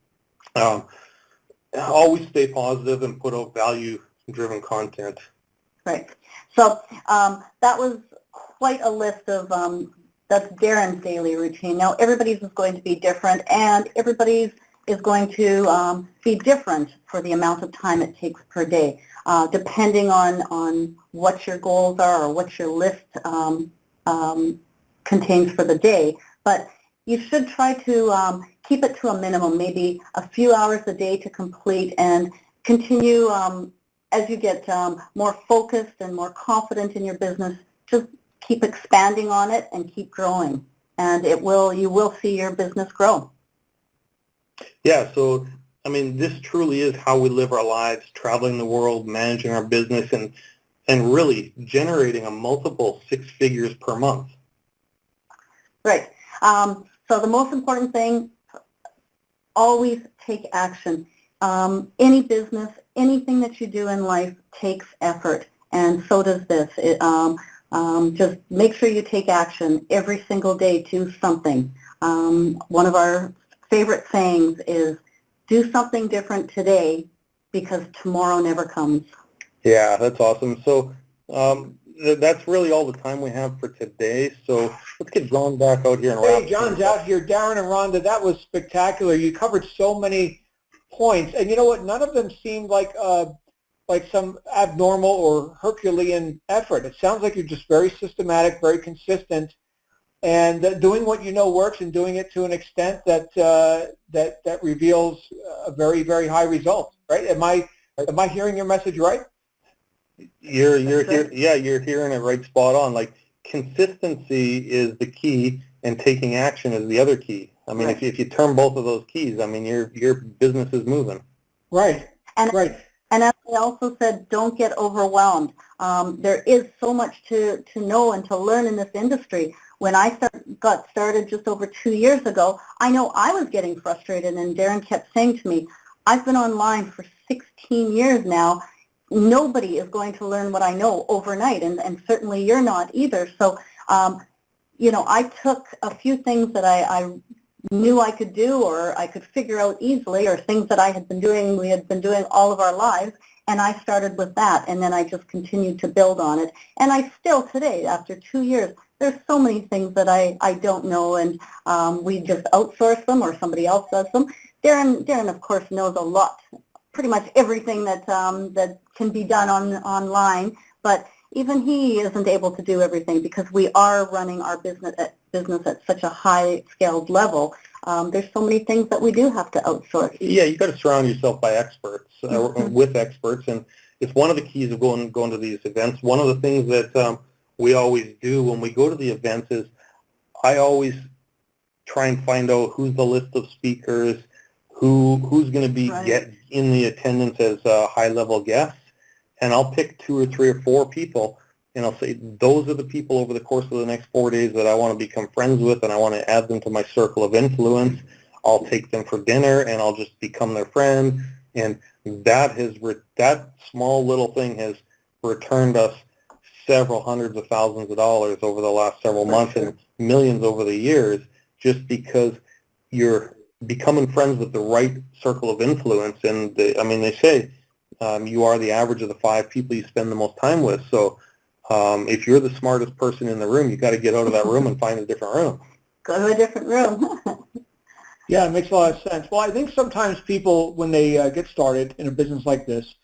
always stay positive and put out value-driven content. Right. So that was quite a list of, that's Darren's daily routine. Now, everybody's is going to be different, and everybody's is going to be different for the amount of time it takes per day, depending on what your goals are or what your list contains for the day. But you should try to keep it to a minimum, maybe a few hours a day to complete, and continue as you get more focused and more confident in your business. Just keep expanding on it and keep growing, and you will see your business grow. Yeah, so, I mean, this truly is how we live our lives, traveling the world, managing our business, and really generating a multiple six figures per month. Right. So the most important thing, always take action. Any business, anything that you do in life takes effort, and so does this. Just make sure you take action every single day. Do something. One of our favorite sayings is, do something different today because tomorrow never comes. Yeah, that's awesome. So that's really all the time we have for today. So let's get John back out here and wrap. Hey, John's out here. Darren and Rhonda, that was spectacular. You covered so many points, and you know what? None of them seemed like some abnormal or Herculean effort. It sounds like you're just very systematic, very consistent, and doing what you know works, and doing it to an extent that that reveals a very, very high result. Right? Am I hearing your message right? You're hearing it right, spot on. Like, consistency is the key, and taking action is the other key. I mean, Right. if you turn both of those keys, I mean, your business is moving. Right. Right. And as I also said, don't get overwhelmed. There is so much to know and to learn in this industry. When I got started just over 2 years ago, I know I was getting frustrated, and Darren kept saying to me, I've been online for 16 years now. Nobody is going to learn what I know overnight, and certainly you're not either. So, I took a few things that I knew I could do, or I could figure out easily, or things that we had been doing all of our lives, and I started with that, and then I just continued to build on it. And I still today, after 2 years, there's so many things that I don't know, and we just outsource them, or somebody else does them. Darren, of course, knows a lot, pretty much everything that can be done online, but even he isn't able to do everything because we are running our business at such a high-scaled level. There's so many things that we do have to outsource. Yeah, you got to surround yourself by experts, with experts, and it's one of the keys of going to these events. One of the things that we always do when we go to the events is I always try and find out who's the list of speakers, who's going to be get in the attendance as high-level guests, and I'll pick 2 or 3 or 4 people, and I'll say those are the people over the course of the next 4 days that I want to become friends with, and I want to add them to my circle of influence. I'll take them for dinner, and I'll just become their friend, and that small little thing has returned us several hundreds of thousands of dollars over the last several months and millions over the years, just because you're becoming friends with the right circle of influence. And they say you are the average of the 5 people you spend the most time with. So if you're the smartest person in the room, you got to get out of that room and find a different room. Go to a different room. Yeah, it makes a lot of sense. Well, I think sometimes people, when they get started in a business like this,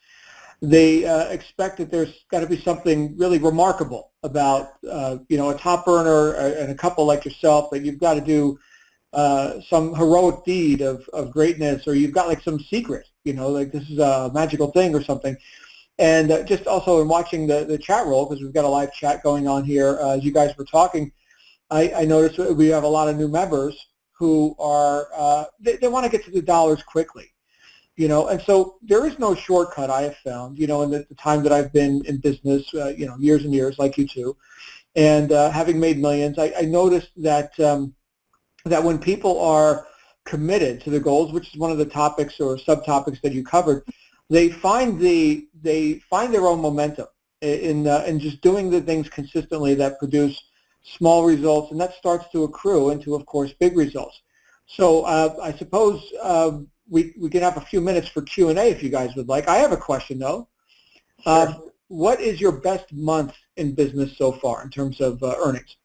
they expect that there's got to be something really remarkable about, a top earner and a couple like yourself, that you've got to do some heroic deed of greatness, or you've got like some secret, like this is a magical thing or something. And just also in watching the chat roll, because we've got a live chat going on here, as you guys were talking, I noticed we have a lot of new members who are, they want to get to the dollars quickly, and so there is no shortcut, I have found, in the time that I've been in business, years and years, like you two, and having made millions, I noticed that that when people are committed to the goals, which is one of the topics or subtopics that you covered, they find their own momentum in just doing the things consistently that produce small results, and that starts to accrue into, of course, big results. So I suppose we can have a few minutes for Q&A if you guys would like. I have a question, though. Sure. What is your best month in business so far in terms of earnings?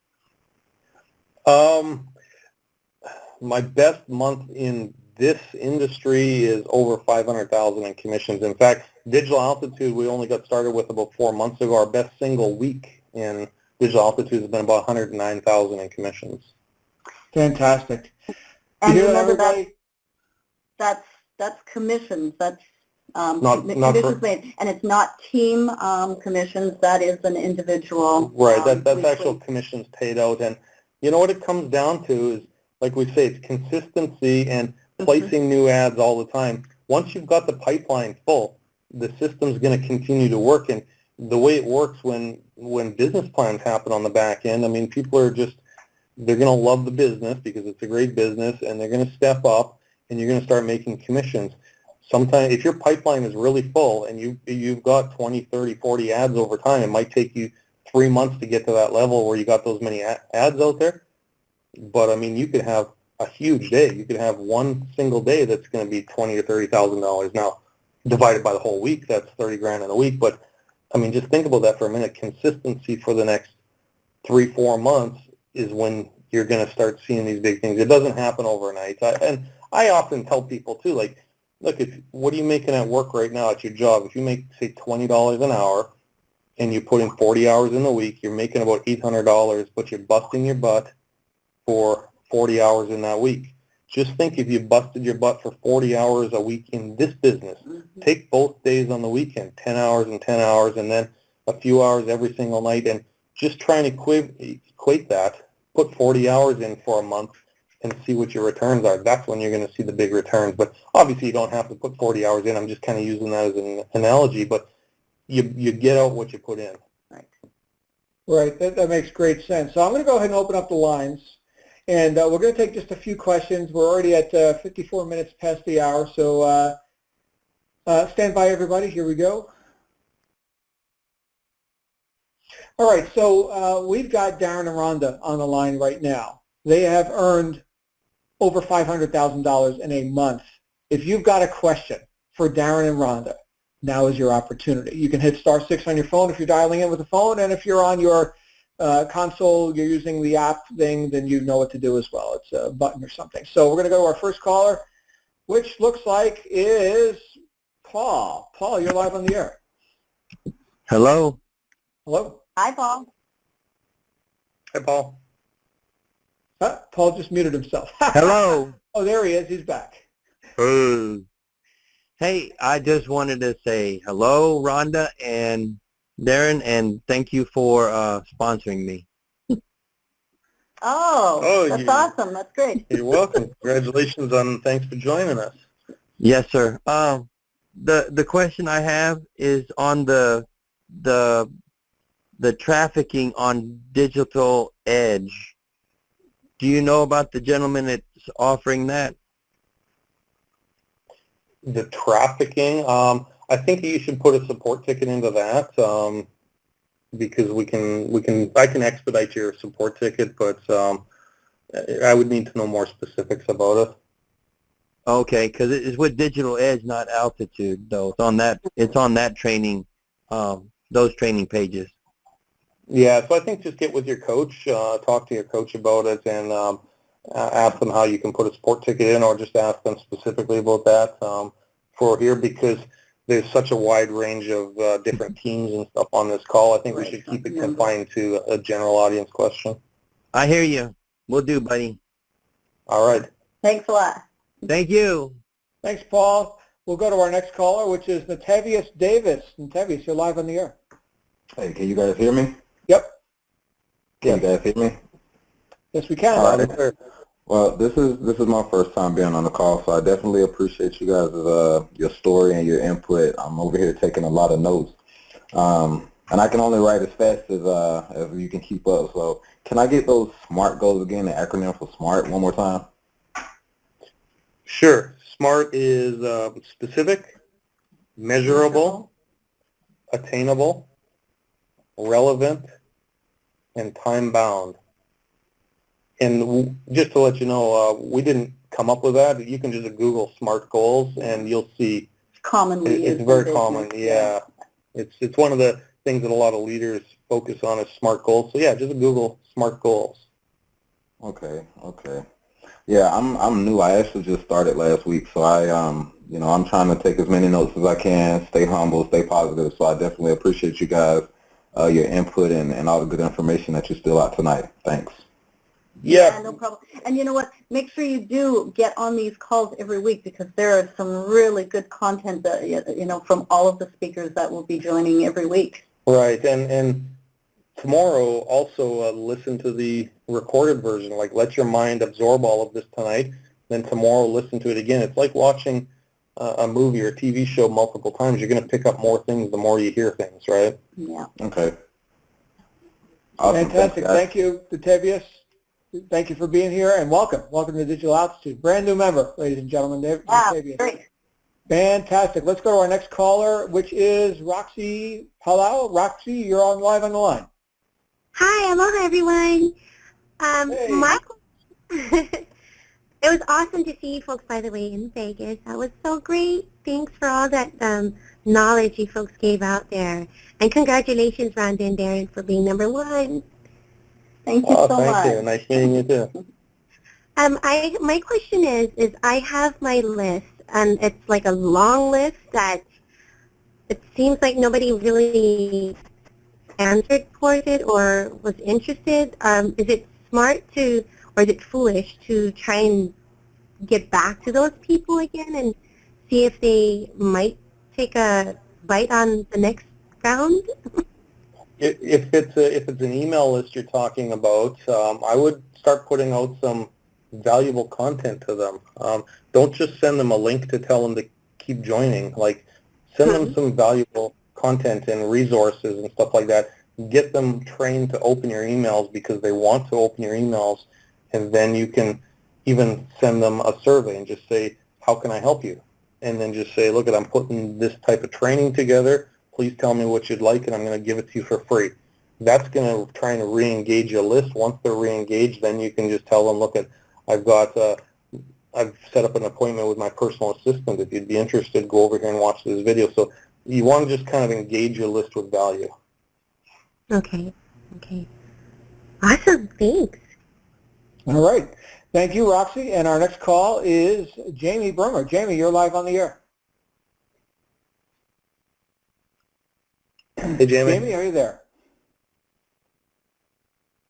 My best month in this industry is over $500,000 in commissions. In fact, Digital Altitude, we only got started with about 4 months ago. Our best single week in Digital Altitude has been about $109,000 in commissions. Fantastic. And remember that's commissions. That's commissions made, and it's not team commissions. That is an individual. Right. That's actual commissions paid out. And you know what it comes down to is, like we say, it's consistency and placing new ads all the time. Once you've got the pipeline full, the system's going to continue to work. And the way it works when business plans happen on the back end, people are they're going to love the business because it's a great business, and they're going to step up, and you're going to start making commissions. Sometimes, if your pipeline is really full and you've got 20, 30, 40 ads over time, it might take you 3 months to get to that level where you got those many ads out there. But you could have a huge day. You could have one single day that's going to be $20,000 or $30,000. Now, divided by the whole week, that's $30,000 in a week. But just think about that for a minute. Consistency for the next 3-4 months is when you're going to start seeing these big things. It doesn't happen overnight. And I often tell people too, like, look, what are you making at work right now at your job? If you make, say, $20 an hour, and you put in 40 hours in the week, you're making about $800, but you're busting your butt for 40 hours in that week. Just think if you busted your butt for 40 hours a week in this business. Take both days on the weekend, 10 hours and 10 hours, and then a few hours every single night, and just try and equate that. Put 40 hours in for a month and see what your returns are. That's when you're going to see the big returns. But obviously you don't have to put 40 hours in. I'm just kind of using that as an analogy, but you get out what you put in. Right. That makes great sense. So I'm going to go ahead and open up the lines. And we're going to take just a few questions. We're already at 54 minutes past the hour, so stand by, everybody. Here we go. All right, so we've got Darren and Rhonda on the line right now. They have earned over $500,000 in a month. If you've got a question for Darren and Rhonda, now is your opportunity. You can hit *6 on your phone if you're dialing in with a phone, and if you're on your console, you're using the app thing, then you know what to do as well. It's a button or something. So we're going to go to our first caller, which looks like is Paul. Paul, you're live on the air. Hello. Hello. Hi, Paul. Hi, Paul. Paul just muted himself. Hello. Oh, there he is. He's back. Hey. Hey, I just wanted to say hello, Rhonda and Darren, and thank you for sponsoring me. Oh, that's awesome. That's great. You're welcome. Congratulations thanks for joining us. Yes, sir. The question I have is on the trafficking on digital edge. Do you know about the gentleman that's offering that? The trafficking, I think you should put a support ticket into that, because I can expedite your support ticket, but I would need to know more specifics about it. Okay, because it's with Digital Edge, not Altitude, though. It's on that training, those training pages. Yeah, so I think just get with your coach, talk to your coach about it, and ask them how you can put a support ticket in, or just ask them specifically about that for here, because there's such a wide range of different teams and stuff on this call. I think we should keep it confined to a general audience question. I hear you. Will do, buddy. All right. Thanks a lot. Thank you. Thanks, Paul. We'll go to our next caller, which is Natavius Davis. Natavius, you're live on the air. Hey, can you guys hear me? Yep. Can you guys hear me? Yes, we can. All right. Well, this is my first time being on the call, so I definitely appreciate you guys' your story and your input. I'm over here taking a lot of notes, and I can only write as fast as you can keep up. So, can I get those SMART goals again? The acronym for SMART one more time. Sure. SMART is specific, measurable, attainable, relevant, and time-bound. And just to let you know, we didn't come up with that. You can just Google SMART goals, and you'll see. Commonly it's very common. Yeah, it's one of the things that a lot of leaders focus on is SMART goals. So yeah, just Google SMART goals. Okay. Yeah, I'm new. I actually just started last week, so I'm trying to take as many notes as I can, stay humble, stay positive. So I definitely appreciate you guys, your input and all the good information that you still out tonight. Thanks. Yeah, no problem. And you know what? Make sure you do get on these calls every week, because there is some really good content that, from all of the speakers that will be joining every week. Right, and tomorrow also listen to the recorded version. Like, let your mind absorb all of this tonight. Then tomorrow listen to it again. It's like watching a movie or a TV show multiple times. You're going to pick up more things the more you hear things, right? Yeah. Okay. Awesome. Fantastic. Thank you, Natavius. Thank you for being here, and welcome. Welcome to Digital Altitude. Brand new member, ladies and gentlemen. Natavius. Great. Fantastic. Let's go to our next caller, which is Roxy Palau. Roxy, you're live on the line. Hi, aloha everyone. Hey. It was awesome to see you folks, by the way, in Vegas. That was so great. Thanks for all that knowledge you folks gave out there. And congratulations, Rhonda and Darren, for being number 1. Thank you so much. Thank you. Nice meeting you too. My question is I have my list, and it's like a long list that it seems like nobody really answered towards it or was interested. Is it smart or is it foolish to try and get back to those people again and see if they might take a bite on the next round? If it's an email list you're talking about, I would start putting out some valuable content to them. Don't just send them a link to tell them to keep joining. Like, send them some valuable content and resources and stuff like that. Get them trained to open your emails because they want to open your emails, and then you can even send them a survey and just say, how can I help you? And then just say, look, I'm putting this type of training together. Please tell me what you'd like, and I'm going to give it to you for free. That's going to try and re-engage your list. Once they're re-engaged, then you can just tell them, look, I've set up an appointment with my personal assistant. If you'd be interested, go over here and watch this video. So you want to just kind of engage your list with value. Okay. Awesome. Thanks. All right. Thank you, Roxy. And our next call is Jamie Brummer. Jamie, you're live on the air. Hey, Jamie. Jamie, are you there?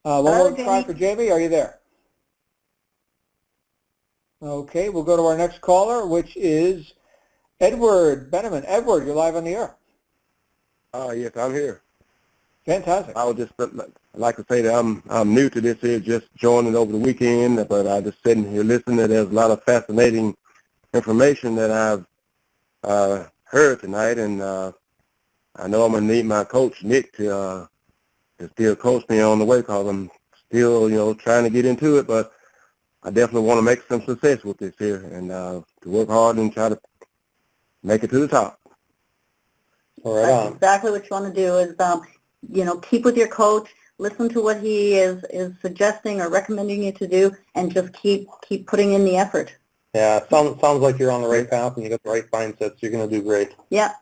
One more try for Jamie. Are you there? Okay, we'll go to our next caller, which is Edward Benjamin. Edward, you're live on the air. Yes, I'm here. Fantastic. I would just like to say that I'm new to this here, just joining over the weekend, but I just sitting here listening. There's a lot of fascinating information that I've heard tonight, and I know I'm going to need my coach, Nick, to still coach me on the way, because I'm still, trying to get into it, but I definitely want to make some success with this here, and to work hard and try to make it to the top. Right That's on. exactly what you want to do is, keep with your coach, listen to what he is suggesting or recommending you to do, and just keep putting in the effort. Yeah, sounds like you're on the right path and you got the right mindset, so you're going to do great. Yeah.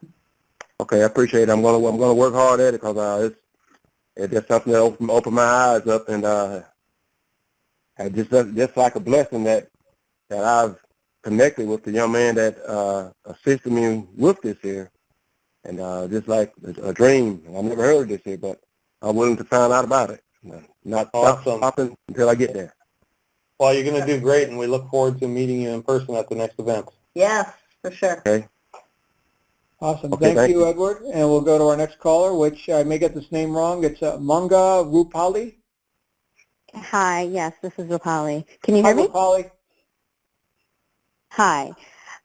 Okay, I appreciate it. I'm gonna work hard at it, because it's just something that opened my eyes up, and just like a blessing that I've connected with the young man that assisted me with this here, and just like a dream. I never heard of this here, but I'm willing to find out about it. Not Awesome. stopping until I get there. Well, you're going to do great, and we look forward to meeting you in person at the next event. Yes, for sure. Okay. Awesome. Okay, Thank you, Edward. And we'll go to our next caller, which I may get this name wrong. It's Manga Rupali. Hi, yes, this is Rupali. Can you hear me? Rupali. Hi.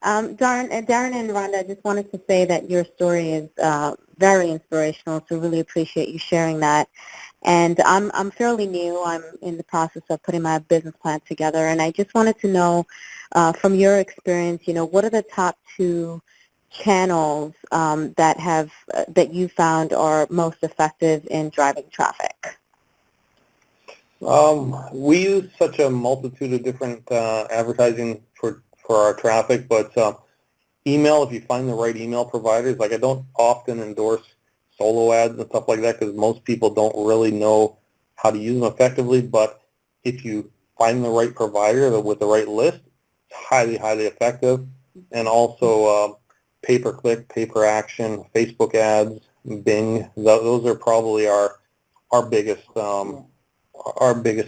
Darren and Rhonda, I just wanted to say that your story is very inspirational, so really appreciate you sharing that. And I'm fairly new. I'm in the process of putting my business plan together, and I just wanted to know from your experience, what are the top 2 channels that you found are most effective in driving traffic? We use such a multitude of different advertising for our traffic, but email, if you find the right email providers, like I don't often endorse solo ads and stuff like that, because most people don't really know how to use them effectively, but if you find the right provider with the right list, it's highly, highly effective. And also pay-per-click, pay-per-action, Facebook ads, Bing, those are probably our biggest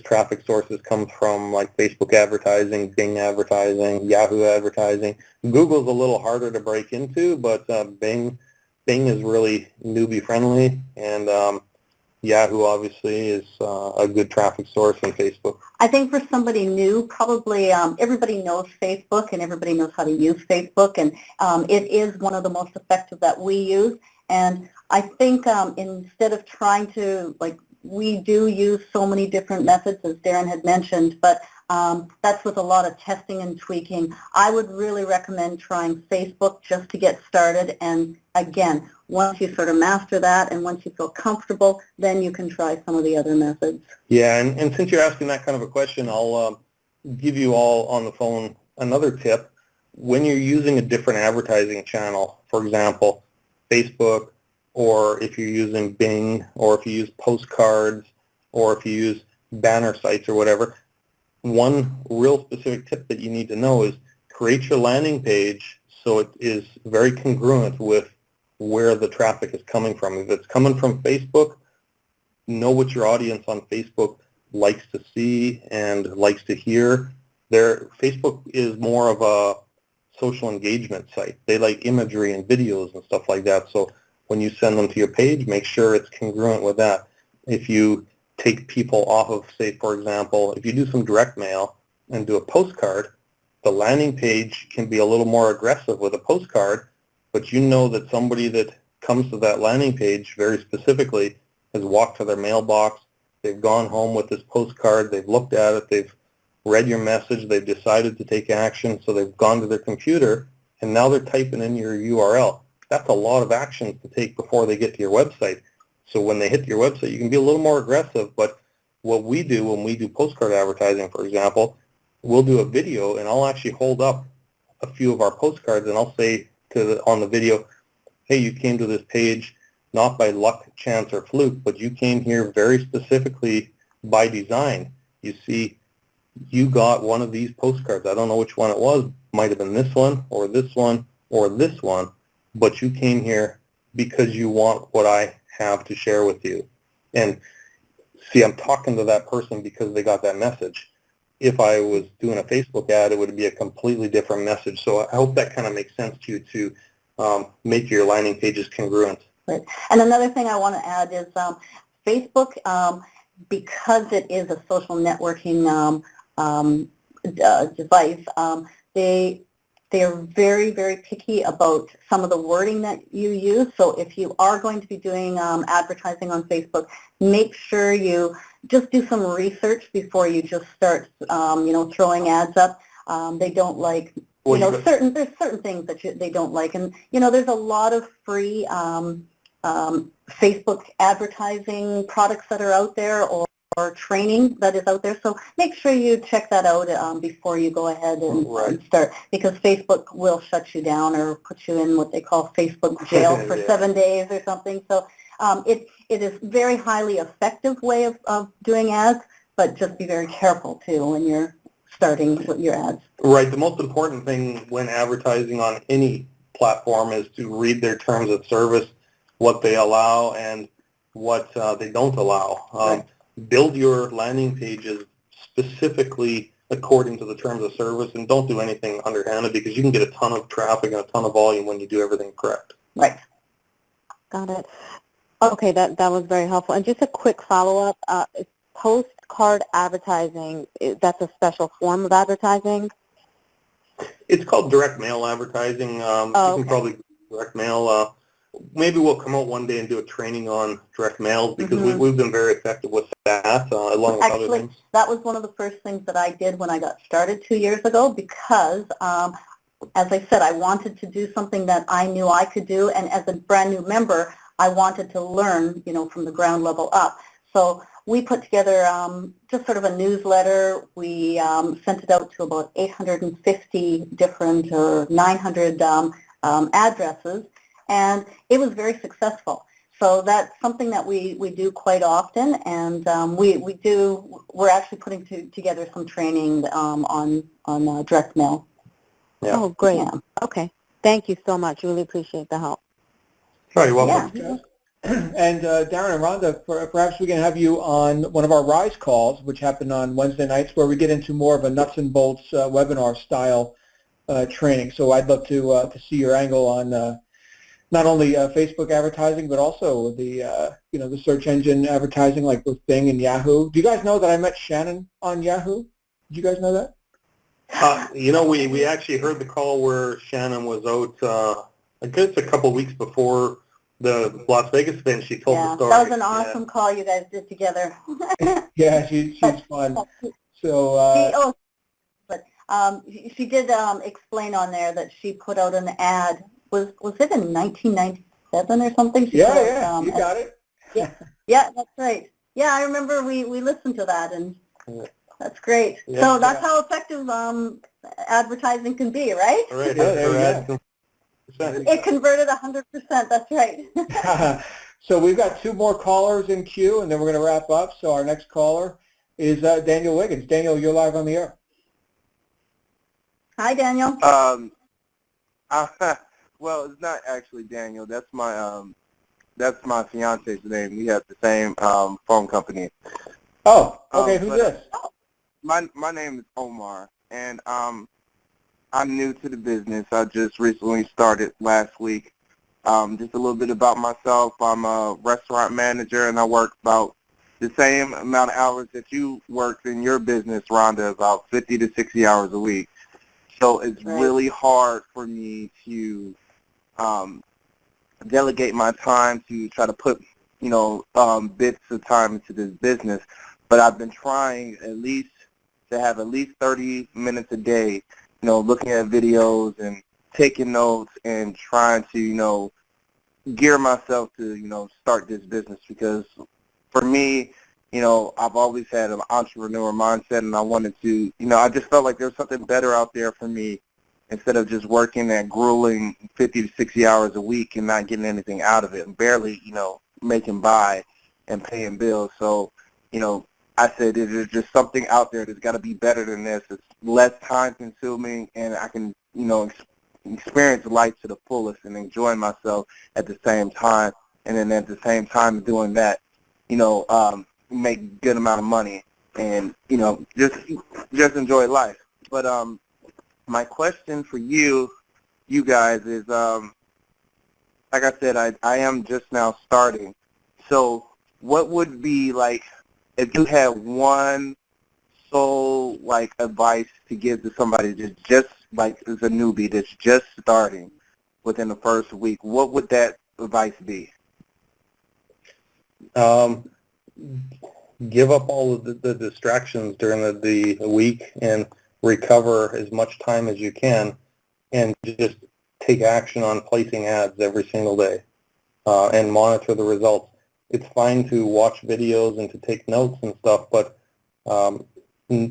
traffic sources. Comes from like Facebook advertising, Bing advertising, Yahoo advertising. Google's a little harder to break into, but Bing is really newbie friendly, and Yahoo obviously is a good traffic source, and Facebook. I think for somebody new, probably everybody knows Facebook and everybody knows how to use Facebook, and it is one of the most effective that we use. And I think instead of trying to, we do use so many different methods, as Darren had mentioned, but that's with a lot of testing and tweaking. I would really recommend trying Facebook just to get started. And again, once you sort of master that and once you feel comfortable, then you can try some of the other methods. Yeah, and since you're asking that kind of a question, I'll give you all on the phone another tip. When you're using a different advertising channel, for example, Facebook, or if you're using Bing, or if you use postcards, or if you use banner sites or whatever, one real specific tip that you need to know is create your landing page so it is very congruent with where the traffic is coming from. If it's coming from Facebook, know what your audience on Facebook likes to see and likes to hear. Facebook is more of a social engagement site. They like imagery and videos and stuff like that. So when you send them to your page, make sure it's congruent with that. If you take people off of, say, for example, if you do some direct mail and do a postcard, the landing page can be a little more aggressive with a postcard, but you know that somebody that comes to that landing page very specifically has walked to their mailbox, they've gone home with this postcard, they've looked at it, they've read your message, they've decided to take action, so they've gone to their computer, and now they're typing in your URL. That's a lot of actions to take before they get to your website. So when they hit your website, you can be a little more aggressive, but what we do when we do postcard advertising, for example, we'll do a video, and I'll actually hold up a few of our postcards, and I'll say on the video, hey, you came to this page not by luck, chance, or fluke, but you came here very specifically by design. You see, you got one of these postcards. I don't know which one it was. Might have been this one, or this one, or this one, but you came here because you want what I have to share with you. And see, I'm talking to that person because they got that message. if I was doing a Facebook ad, it would be a completely different message. So I hope that kind of makes sense to you to make your landing pages congruent. Right. And another thing I want to add is Facebook, because it is a social networking device, they're very, very picky about some of the wording that you use. So if you are going to be doing advertising on Facebook, make sure you just do some research before you just start, throwing ads up. They don't like, there's certain things that they don't like. And, there's a lot of free Facebook advertising products that are out there, or training that is out there. So make sure you check that out before you go ahead and start, because Facebook will shut you down or put you in what they call Facebook jail for 7 days or something. So it is very highly effective way of doing ads, but just be very careful too when you're starting with your ads. Right. The most important thing when advertising on any platform is to read their terms of service, what they allow and what they don't allow. Build your landing pages specifically according to the terms of service, and don't do anything underhanded, because you can get a ton of traffic and a ton of volume when you do everything correct. Right. Got it. Okay, that was very helpful. And just a quick follow-up, postcard advertising, that's a special form of advertising? It's called direct mail advertising. You can probably direct mail. Maybe we'll come out one day and do a training on direct mail, because we've been very effective with that, along with other things. That was one of the first things that I did when I got started 2 years ago, because, as I said, I wanted to do something that I knew I could do, and as a brand new member, I wanted to learn, from the ground level up. So we put together just sort of a newsletter. We sent it out to about 850 different or 900 addresses, and it was very successful. So that's something that we do quite often, and we're actually putting together some training on direct mail. Yeah. Oh, great. Yeah. Okay. Thank you so much. Really appreciate the help. Sure, you're welcome. Yeah. And Darren and Rhonda, perhaps we can have you on one of our Rise calls, which happen on Wednesday nights, where we get into more of a nuts and bolts webinar style training. So I'd love to see your angle on not only Facebook advertising, but also the the search engine advertising, like with Bing and Yahoo. Do you guys know that I met Shannon on Yahoo? Did you guys know that? We actually heard the call where Shannon was out, I guess a couple of weeks before the Las Vegas event. She told the story. That was an awesome call you guys did together. Yeah, she's fun. So she did explain on there that she put out an ad. Was it in 1997 or something? You got it. Yeah, that's right. Yeah, I remember we listened to that, and that's great. Yeah, so that's how effective advertising can be, right? Right. It converted 100%. That's right. So we've got two more callers in queue, and then we're going to wrap up. So our next caller is Daniel Wiggins. Daniel, you're live on the air. Hi, Daniel. Well, it's not actually Daniel. That's my fiance's name. We have the same phone company. Oh, okay. Who's this? My name is Omar, and I'm new to the business. I just recently started last week. Just a little bit about myself. I'm a restaurant manager, and I work about the same amount of hours that you work in your business, Rhonda, about 50 to 60 hours a week. So it's really hard for me to delegate my time to try to put, bits of time into this business. But I've been trying to have at least 30 minutes a day, looking at videos and taking notes and trying to, gear myself to, start this business, because for me, I've always had an entrepreneur mindset, and I wanted to, I just felt like there was something better out there for me instead of just working that grueling 50 to 60 hours a week and not getting anything out of it and barely, making by and paying bills. So, I said there's just something out there that's got to be better than this. It's less time consuming, and I can, experience life to the fullest and enjoy myself at the same time. And then at the same time doing that, make good amount of money. and just enjoy life. But my question for you guys is, like I said, I am just now starting. So what would be, like, if you had one sole, like, advice to give to somebody that's just like is a newbie that's just starting within the first week, what would that advice be? Give up all of the distractions during the week and recover as much time as you can, and just take action on placing ads every single day, and monitor the results. It's fine to watch videos and to take notes and stuff, but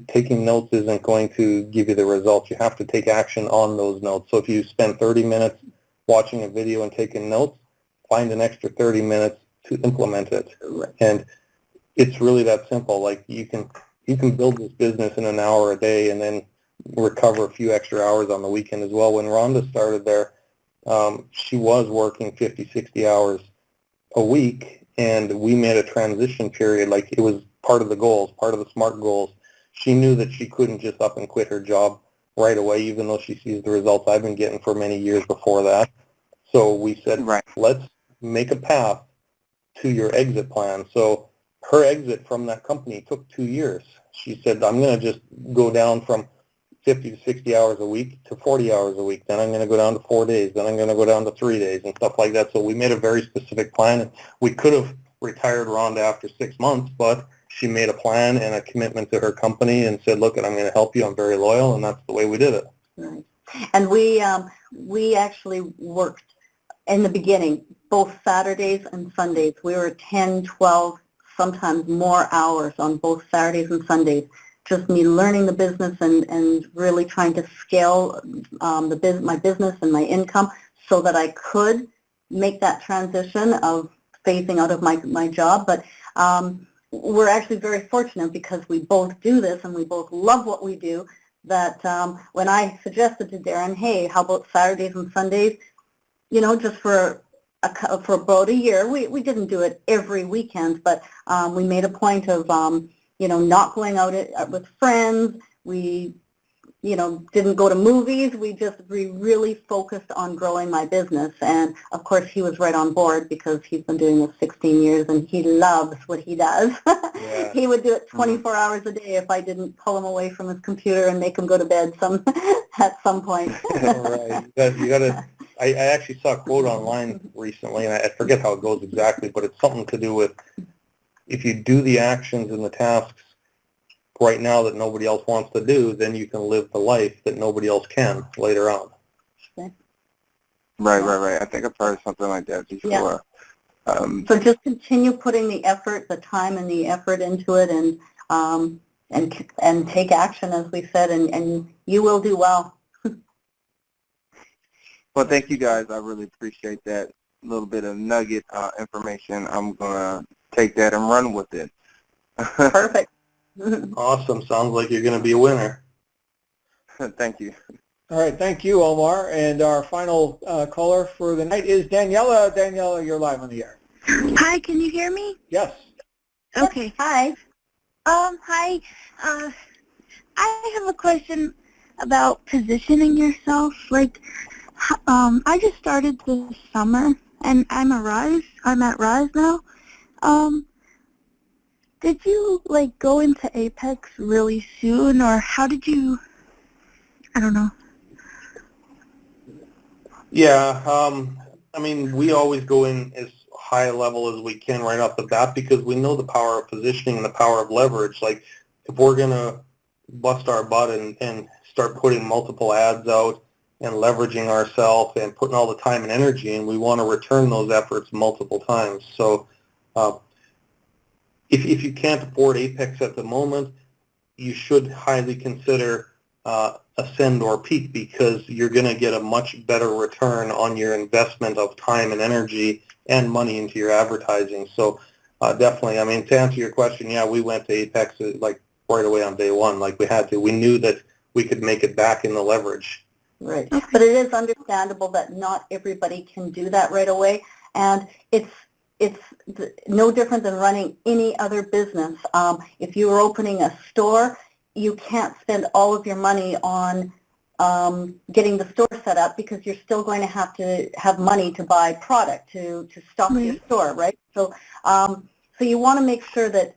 taking notes isn't going to give you the results. You have to take action on those notes. So if you spend 30 minutes watching a video and taking notes, find an extra 30 minutes to implement it. And it's really that simple. Like, you can build this business in an hour a day and then recover a few extra hours on the weekend as well. When Rhonda started there, she was working 50, 60 hours a week, and we made a transition period. Like, it was part of the goals, part of the SMART goals. She knew that she couldn't just up and quit her job right away, even though she sees the results I've been getting for many years before that. So we said, right, let's make a path to your exit plan. So her exit from that company took 2 years. She said, I'm going to just go down from 50 to 60 hours a week to 40 hours a week. Then I'm going to go down to 4 days. Then I'm going to go down to 3 days and stuff like that. So we made a very specific plan. We could have retired Rhonda after 6 months, but she made a plan and a commitment to her company and said, look, I'm going to help you. I'm very loyal, and that's the way we did it. Right. And we actually worked in the beginning, both Saturdays and Sundays. We were 10, 12, sometimes more hours on both Saturdays and Sundays. Just me learning the business and really trying to scale my business and my income so that I could make that transition of phasing out of my job. But we're actually very fortunate because we both do this and we both love what we do, that when I suggested to Darren, hey, how about Saturdays and Sundays, just for about a year. We didn't do it every weekend, but we made a point of, not going out with friends. We, didn't go to movies. We really focused on growing my business. And, of course, he was right on board because he's been doing this 16 years and he loves what he does. Yeah. He would do it 24 hours a day if I didn't pull him away from his computer and make him go to bed at some point. Right. You got to. I actually saw a quote online recently, and I forget how it goes exactly, but it's something to do with if you do the actions and the tasks right now that nobody else wants to do, then you can live the life that nobody else can later on. Right. I think I've heard something like that before. Yeah. So just continue putting the effort, the time and the effort into it, and take action, as we said, and you will do well. Well, thank you guys. I really appreciate that little bit of nugget information. I'm going to take that and run with it. Perfect. Awesome. Sounds like you're going to be a winner. Thank you. All right. Thank you, Omar. And our final caller for the night is Daniela. Daniela, you're live on the air. Hi, can you hear me? Yes. Okay. Hi. Hi. I have a question about positioning yourself. Like, I just started this summer, and I'm at Rise now. Did you, go into Apex really soon, or how did you, I don't know. Yeah, we always go in as high a level as we can right off the bat because we know the power of positioning and the power of leverage. Like, if we're going to bust our butt and start putting multiple ads out and leveraging ourselves and putting all the time and energy in, we want to return those efforts multiple times. So if you can't afford Apex at the moment, you should highly consider Ascend or Peak because you're going to get a much better return on your investment of time and energy and money into your advertising. So definitely, to answer your question, yeah, we went to Apex right away on day one, like we had to. We knew that we could make it back in the leverage. Right. But it is understandable that not everybody can do that right away. And it's it's no different than running any other business. If you were opening a store, you can't spend all of your money on getting the store set up because you're still going to have money to buy product to stock your store, right? So, so you want to make sure that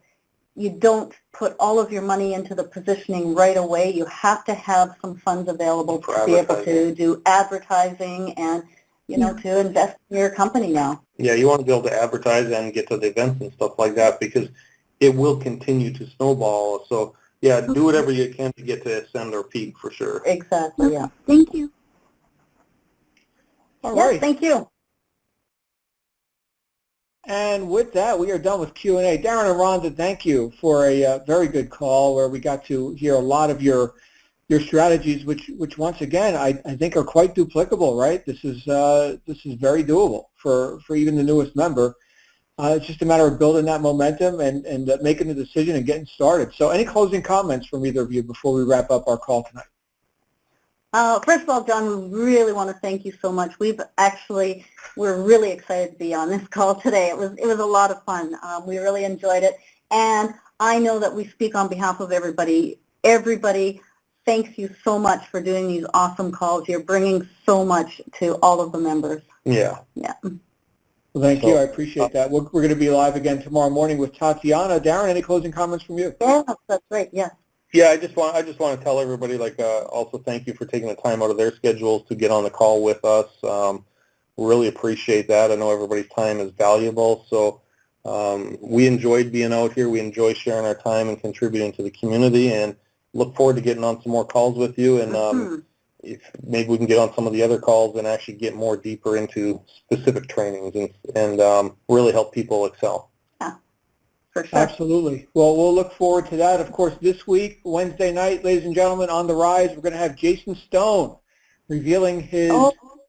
you don't put all of your money into the positioning right away. You have to have some funds available to be able to do advertising and, you know, to invest in your company now. Yeah, you want to be able to advertise and get to the events and stuff like that because it will continue to snowball. So, yeah, do whatever you can to get to ascend or peak for sure. Exactly, yeah. Thank you. All right. Thank you. And with that, we are done with Q&A. Darren and Rhonda, thank you for a very good call where we got to hear a lot of your strategies, which once again I think are quite duplicable. Right? This is very doable for even the newest member. It's just a matter of building that momentum and making the decision and getting started. So, any closing comments from either of you before we wrap up our call tonight? First of all, John, we really want to thank you so much. We're really excited to be on this call today. It was a lot of fun. We really enjoyed it. And I know that we speak on behalf of everybody. Everybody, thanks you so much for doing these awesome calls. You're bringing so much to all of the members. Yeah. Yeah. Well, thank you. I appreciate that. We're going to be live again tomorrow morning with Tatiana. Darren, any closing comments from you? Yeah, that's right. Yes. Yeah, I just want to tell everybody, also thank you for taking the time out of their schedules to get on the call with us. Really appreciate that. I know everybody's time is valuable, so we enjoyed being out here. We enjoy sharing our time and contributing to the community, and look forward to getting on some more calls with you. And if maybe we can get on some of the other calls and actually get more deeper into specific trainings and really help people excel. For sure. Absolutely. Well, we'll look forward to that. Of course, this week, Wednesday night, ladies and gentlemen, on the rise, we're going to have Jason Stone revealing his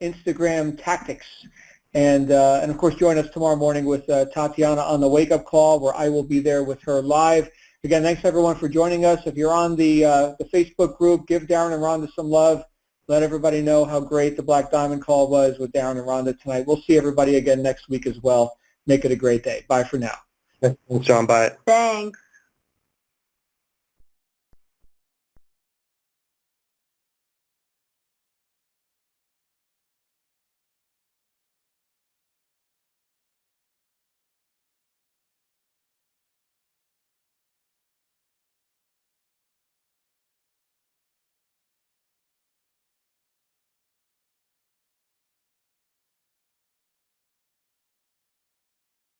Instagram tactics. And of course, join us tomorrow morning with Tatiana on the wake-up call, where I will be there with her live. Again, thanks, everyone, for joining us. If you're on the Facebook group, give Darren and Rhonda some love. Let everybody know how great the Black Diamond call was with Darren and Rhonda tonight. We'll see everybody again next week as well. Make it a great day. Bye for now. Thanks, John. Bye. Thanks.